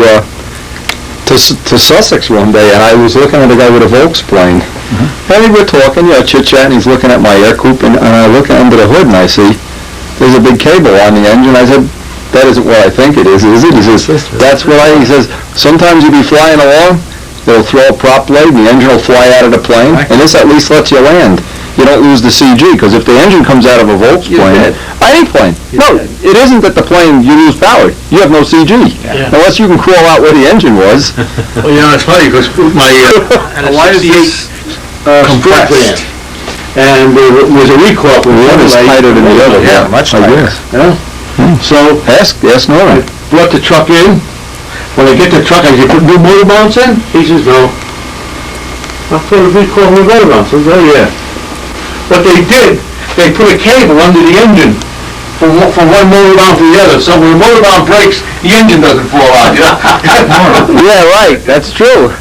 Sussex one day, and I was looking at a guy with a Volks plane. And we were talking, chit-chatting, he's looking at my air coupe, and I look under the hood, and I see there's a big cable on the engine. I said, that isn't what I think it is it? He says, that's what he says, sometimes you'll be flying along, they'll throw a prop leg, the engine will fly out of the plane, and this at least lets you land. You don't lose the CG, because if the engine comes out of a Volks plane, any plane, it isn't that the plane, you lose power, you have no CG, unless you can crawl out where the engine was. Well, you know, it's funny, because my... Why is this compressed? And there was a recoil. One is tighter than the other. Yeah, much tighter. So Ask Norman. brought the truck in. When I get the truck, I said, put new motor mounts in? He says, no. I put a recoil with motor mounts. I said, oh yeah. What they did, they put a cable under the engine from one motor mount to the other. So when the motor mount breaks, the engine doesn't fall out. Yeah, right, that's true.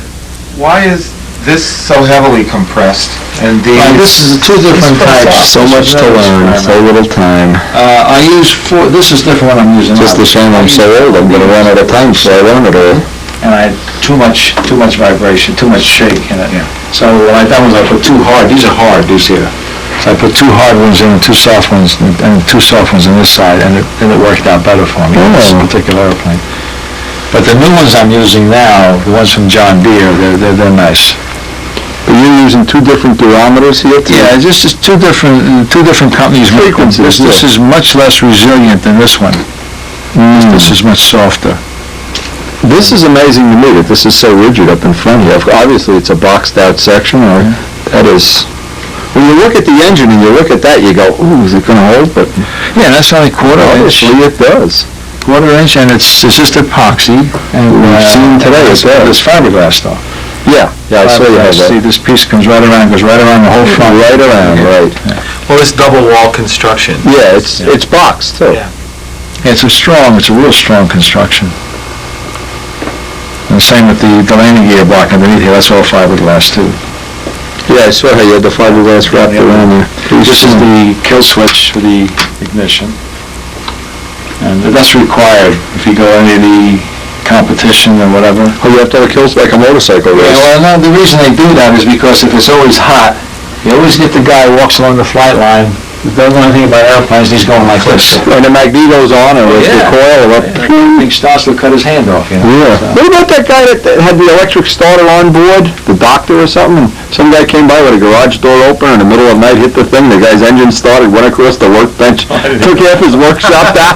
Why is this so heavily compressed? And This is 2 different types. So much to learn, so little time. I use 4, this is different one I'm using now. Just a shame I'm so old, I'm gonna run out of time, so I learn it all. And I had too much vibration, too much shake in it. So what I done was I put 2 hard, these are hard, these here. So I put 2 hard ones in and 2 soft ones, and 2 soft ones on this side, and it worked out better for me, on this particular airplane. But the new ones I'm using now, the ones from John Deere, they're nice. But you're using 2 different durometers here too? Yeah, this is two different companies. Frequencies. This is much less resilient than this one. This is much softer. This is amazing to me that this is so rigid up in front here. Obviously, it's a boxed out section, or that is... When you look at the engine and you look at that, you go, ooh, is it going to hold? But Yeah, that's only quarter inch. obviously it does. Quarter inch, and it's just epoxy. And We've seen today as well. It's fiberglass though. Yeah, I saw you had See, that. this piece comes right around, goes right around the whole front. Right around, right. Well, it's double wall construction. Yeah, it's boxed too. Yeah. It's a real strong construction. And the same with the landing gear block underneath here, that's all fiberglass too. Yeah, I saw how you had the fiberglass wrapped around there. This is the kill switch for the ignition. And that's required if you go any of the competition or whatever. Oh, you have to have a kill like a motorcycle race. Yeah, well, no, the reason they do that is because if it's always hot, you always get the guy who walks along the flight line, who doesn't know anything about airplanes, he's going like this. When the magneto's on, or if the coil, or Big starts to cut his hand off, you know. Yeah. What about that guy that had the electric starter on board, the doctor or something? Some guy came by with a garage door open in the middle of the night, hit the thing, the guy's engine started, went across the workbench, took half his workshop down.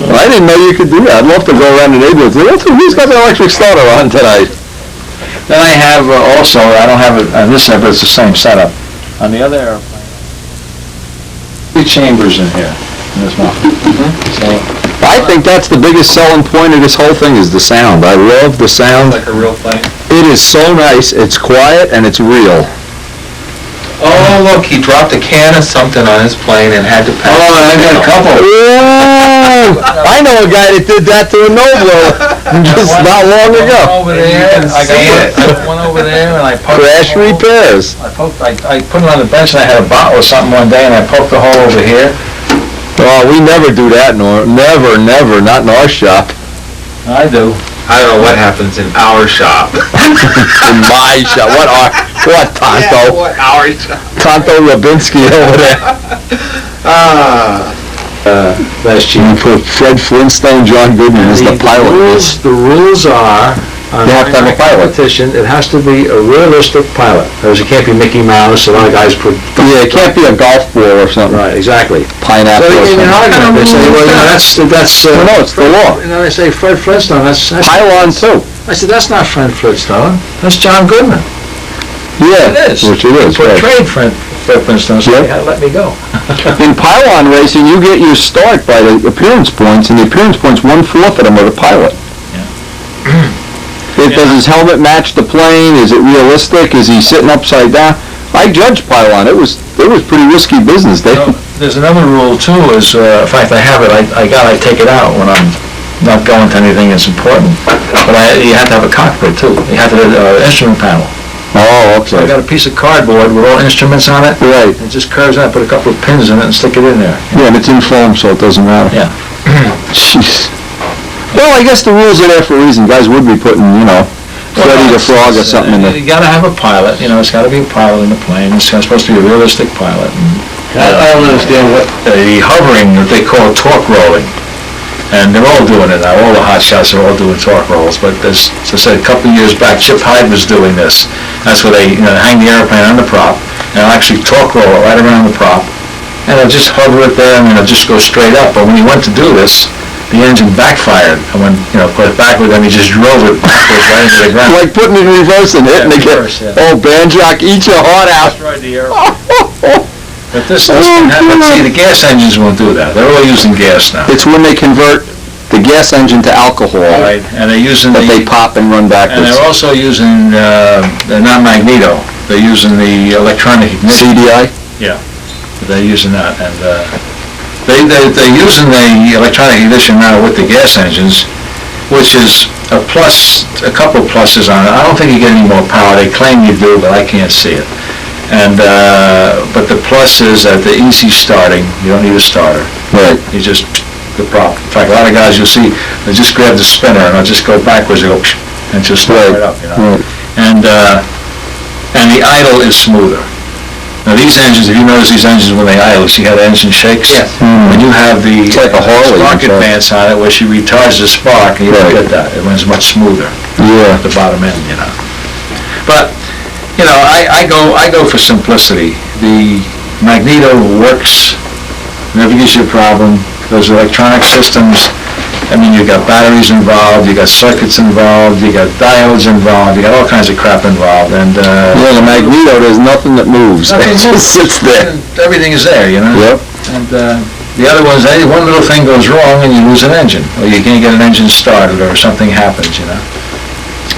Well, I didn't know you could do that. I'd love to go around the neighborhood and say, who's got the electric starter on tonight? Then I have also, I don't have it on this side, but it's the same setup. On the other airplane, 3 chambers in here, in this one. So, I think that's the biggest selling point of this whole thing is the sound. I love the sound. Like a real plane. It is so nice. It's quiet and it's real. Oh, look, he dropped a can of something on his plane and had to pass. oh, and I got a couple. Oh, I know a guy that did that to a Nobler just not long ago. Over there, I put one over there, and I poked. Crash repairs. I put it on the bench, and I had a bottle or something one day, and I poked the hole over here. Oh, we never do that, never, not in our shop. I do. I don't know what happens in our shop. In my shop. What Tonto? What our shop? Tonto Rabinski over there. Last You put Fred Flintstone, John Goodman as the pilot. The rules are, on You have to have a pilot. competition, it has to be a realistic pilot. Otherwise, it can't be Mickey Mouse, a lot of guys put... Yeah, it can't be a golf ball or something. Right, exactly. Pineapple or So in an something. argument, they say, well, you know, that's... Well, no, it's the law. You know, they say Fred Flintstone, that's... Pylon too. I said, that's not Fred Flintstone, that's John Goodman. Yeah. It is. Which it is, right. Portrayed Fred Flintstone, so Yep. they had to let me go. In pylon racing, you get your start by the appearance points, and the appearance points, 1/4 of them are the pilot. Does his helmet match the plane? Is it realistic? Is he sitting upside down? I judged pylon. It was pretty risky business. There's another rule too, is, in fact, I have it, I take it out when I'm not going to anything that's important. But you have to have a cockpit too. You have to have an instrument panel. Oh, So I okay. got a piece of cardboard with all instruments on it. Right. It just curves out, put a couple of pins in it and stick it in there. Yeah, and it's in foam, so it doesn't matter. Yeah. Jeez. Well, I guess the rules are there for a reason. Guys would be putting, Freddy the Frog or something in there. You gotta have a pilot, it's gotta be a pilot in the plane. It's supposed to be a realistic pilot. I don't understand what the hovering that they call torque rolling. And they're all doing it now. All the hot shots are all doing torque rolls. But as I said, a couple of years back, Chip Hyde was doing this. That's where they hang the airplane on the prop, and they'll actually torque roll it right around the prop, and they'll just hover it there, and it'll just go straight up. But when he went to do this, the engine backfired, and when, put it backward, then he just drove it backwards right into the ground. Like putting it in reverse and hitting again. reverse, yeah. Oh, Banjock, eat your heart out. Destroyed the airplane. But this can happen. See, the gas engines won't do that. They're all using gas now. It's when they convert the gas engine to alcohol Right, and they're using that they pop and run and backwards. they're also using, they're not magneto, they're using the electronic ignition. CDI? They're using that, and they're using the electronic ignition now with the gas engines, which is a plus, a couple of pluses on it. I don't think you get any more power. They claim you do, but I can't see it. And but the plus is that the easy starting. You don't need a starter. Right. You just the prop. In fact, a lot of guys you'll see they just grab the spinner and they'll just go backwards. They go and just start right up. Right. And the idle is smoother. Now these engines, if you notice these engines when they idle, see how the engine shakes? Yes. When you have the It's like a Harley, spark I'm sorry. advance on it, where she retards the spark, and you don't get that. It runs much smoother Yeah. at the bottom end, But, I go for simplicity. The magneto works, never gives you a problem. Those electronic systems, you got batteries involved, you got circuits involved, you got diodes involved, you got all kinds of crap involved, and Yeah, the magneto, there's nothing that moves. It just sits there. everything is there, Yep. And the other ones, one little thing goes wrong and you lose an engine, or you can't get an engine started, or something happens,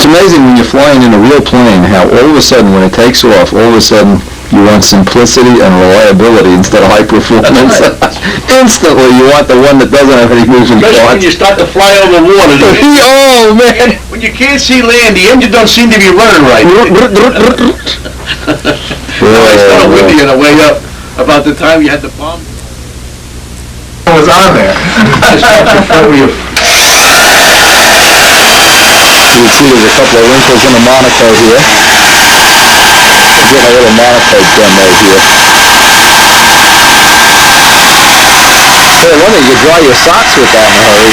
It's amazing when you're flying in a real plane how all of a sudden, when it takes off, all of a sudden you want simplicity and reliability instead of high performance. Instantly, you want the one that doesn't have any moving Especially when parts. you start to fly over water. Oh, man! When you can't see land, the engine don't seem to be running right. It's kind of windy on the way up. About the time you had the bomb. What was on there? You can see there's a couple of wrinkles in the monocle here. We're getting a little monocle demo here. Hey, wonder you dry your socks with that in a hurry.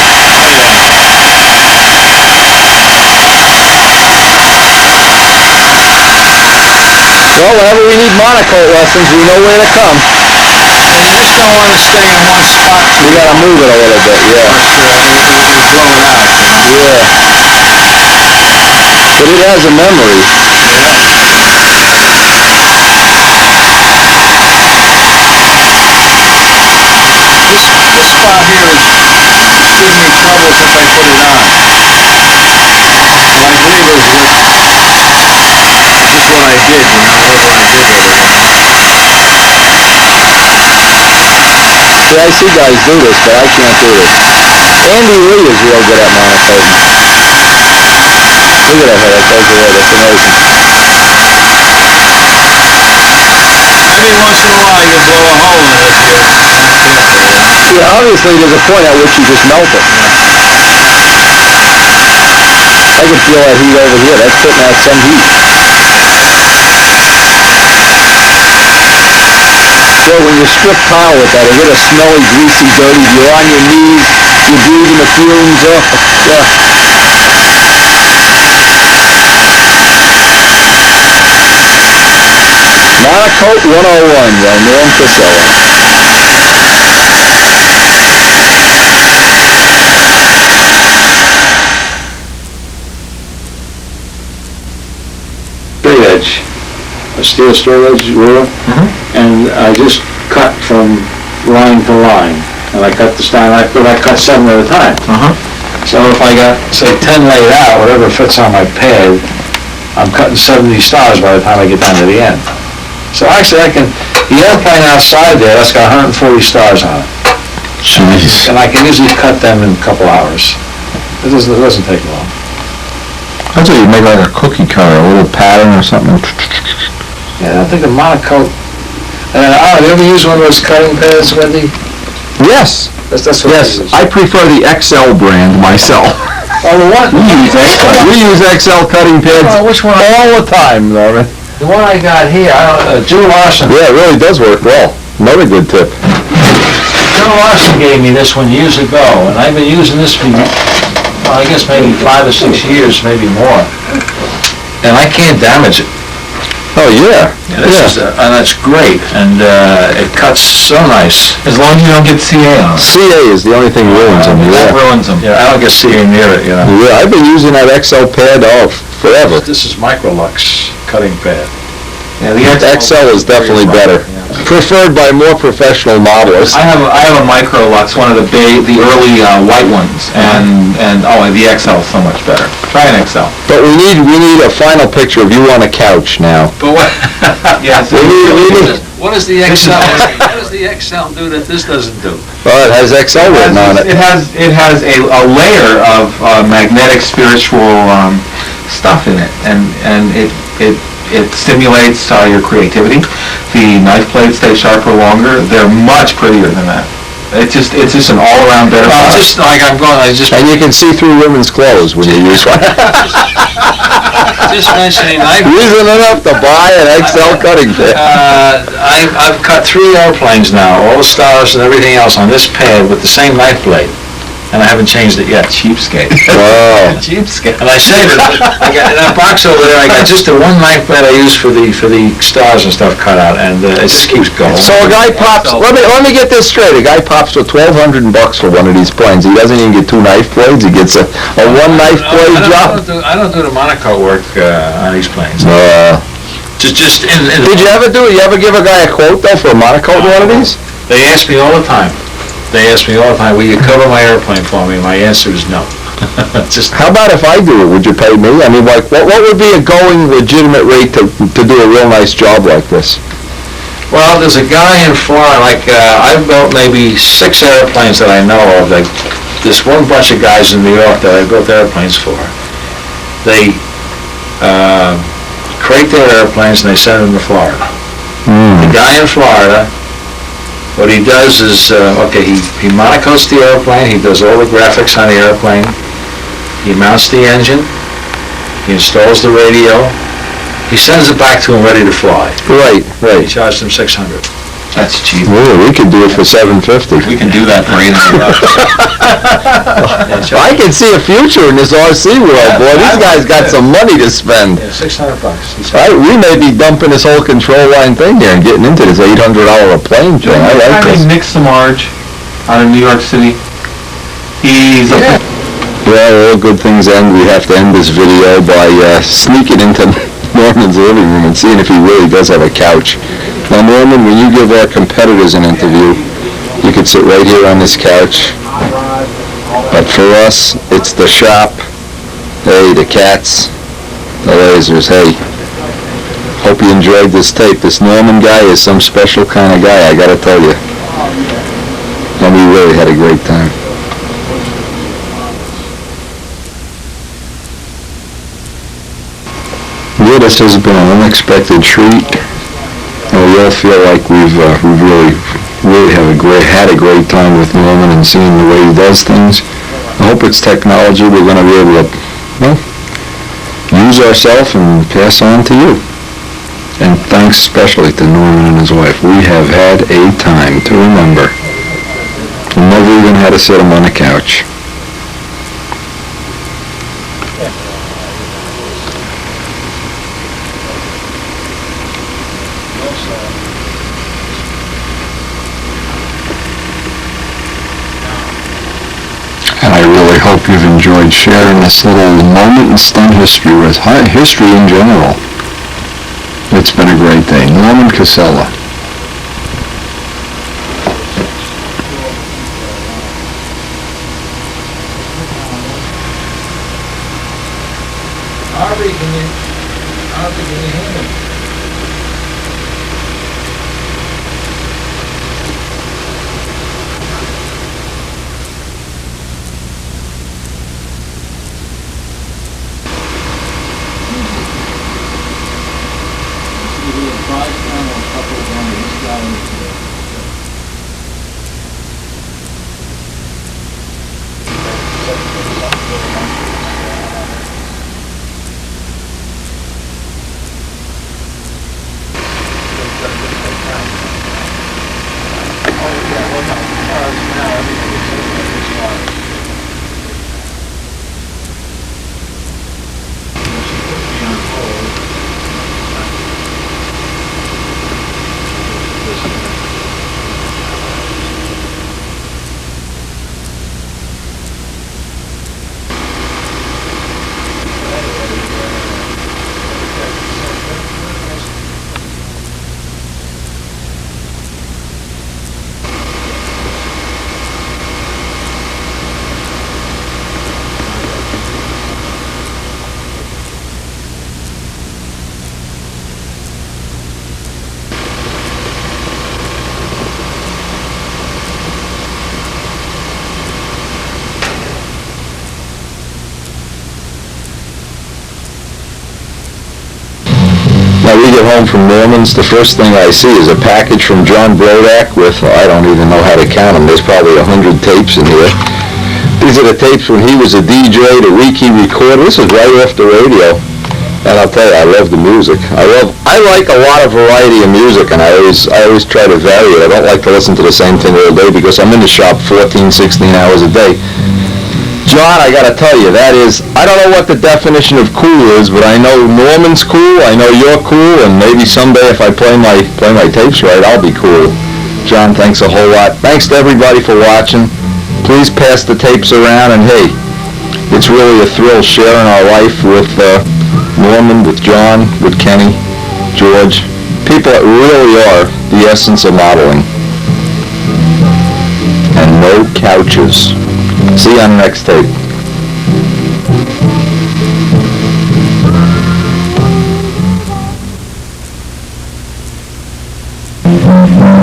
Well, whenever we need monocle lessons, we know where to come. You just don't want to stay in one spot. We gotta move it a little bit, yeah. It'll blow it out, you know? Yeah. But it has a memory. This spot here is giving me trouble since I put it on. And I believe it was just what I did, you know, whatever I did with it. See, I see guys do this, but I can't do this. Andy Lee is real good at monocoating. Look at that head, that goes away, that's amazing. Every once in a while you blow a hole in it if you're not careful, you know? Yeah, obviously there's a point at which you just melt it. I can feel that heat over here, that's putting out some heat. Well, when you strip tile with that, you get a smelly, greasy, dirty, you're on your knees, you're breathing the fumes, Monocoat 101 by Norm Casella. Straight edge, a steel straight edge ruler, and I just cut from line to line. And I cut the style, but I cut 7 at a time. So if I got, say, 10 laid out, whatever fits on my pad, I'm cutting 70 stars by the time I get down to the end. So actually the airplane outside there, that's got 140 stars on it. Jeez. And I can usually cut them in a couple hours. It doesn't take long. I thought you'd make like a cookie cutter, a little pattern or something. Yeah, I think a monocoat. You ever use one of those cutting pads, Wendy? Yes. That's what Yes, I use. I prefer the XL brand myself. Oh, the one? We use XL cutting pads Oh, which one? all the time, Norman. The one I got here, Joe Larson. Yeah, it really does work well. Another good tip. Joe Larson gave me this one years ago, and I've been using this for, I guess maybe 5 or 6 years, maybe more. And I can't damage it. Oh, yeah. And that's great, and it cuts so nice. As long as you don't get CA on it. CA is the only thing ruins them, That yeah. ruins them. Yeah, I don't get CA near it, you know. Yeah, I've been using that XL pad forever. This is Microlux cutting pad. Yeah, the XL is definitely better. Preferred by more professional modelers. I have a Microlux, one of the early white ones, and the XL is so much better. Try an XL. But we need a final picture of you on a couch now. But what? Yes. We need, What does the XL? What does the XL do that this doesn't do? well, it has XL written on it. It has a layer of magnetic spiritual stuff in it, and it stimulates your creativity. The knife blades stay sharper longer. They're much prettier than that. It's just an all-around better product. Just like And you can see through women's clothes when you use one. just mentioning, Reason enough to buy an XL cutting pad. I've cut 3 airplanes now, all the stars and everything else on this pad with the same knife blade. And I haven't changed it yet. Cheapskate. Wow. Cheapskate. And I saved it. I got in that box over there. I got just the one knife blade I use for the stars and stuff cut out, and it just keeps going. So a guy pops, let me get this straight, a guy pops for $1,200 for one of these planes. He doesn't even get 2 knife blades, he gets a one knife blade job. I don't do the monocoat work on these planes. Just in Did you ever give a guy a quote though for a monocoat one of these? They ask me all the time. Will you cover my airplane for me? My answer is no. Just, How about if I do it, would you pay me? I mean, like, what would be a going legitimate rate to do a real nice job like this? well, there's a guy in Florida, like, I've built maybe 6 airplanes that I know of, like, this one bunch of guys in New York that I built airplanes for. They, crate their airplanes and they send them to Florida. The guy in Florida, what he does is, okay, he monocoats the airplane, he does all the graphics on the airplane, he mounts the engine, he installs the radio, he sends it back to him ready to fly. Right, He right. charged him $600. That's cheap. Well, we could do it for $750. We can do that for $800. I can see a future in this RC world, boy. These guys got some money to spend. Yeah, $600. He said. Right, we may be dumping this whole control line thing here and getting into this $800 a plane thing. I like this. Nick Samarge out of New York City. He's a Well, all good things end. We have to end this video by sneaking into Norman's living room and seeing if he really does have a couch. Now, Norman, when you give our competitors an interview, you could sit right here on this couch. But for us, it's the shop. Hey, the cats, the lasers. Hey, hope you enjoyed this tape. This Norman guy is some special kind of guy, I gotta tell you. And we really had a great time. Yeah, this has been an unexpected treat, and we all feel like we've really had a great time with Norman and seeing the way he does things. I hope it's technology we're going to be able to, well, use ourselves and pass on to you. And thanks especially to Norman and his wife. We have had a time to remember. We never even had to sit him on the couch. And I really hope you've enjoyed sharing this little moment in stunt history with history in general. It's been a great day. Norman Casella. Harvey, can you hear me? Now we get home from Norman's, the first thing I see is a package from John Brodak with, I don't even know how to count them, there's probably 100 tapes in here. These are the tapes when he was a DJ, the week he recorded. This is right off the radio. And I'll tell you, I love the music. I like a lot of variety of music, and I always try to vary it. I don't like to listen to the same thing all day because I'm in the shop 14, 16 hours a day. John, I gotta tell you, that is, I don't know what the definition of cool is, but I know Norman's cool, I know you're cool, and maybe someday if I play my tapes right, I'll be cool. John, thanks a whole lot. Thanks to everybody for watching. Please pass the tapes around, and hey, it's really a thrill sharing our life with Norman, with John, with Kenny, George, people that really are the essence of modeling. And no couches. See you on the next tape. Aye.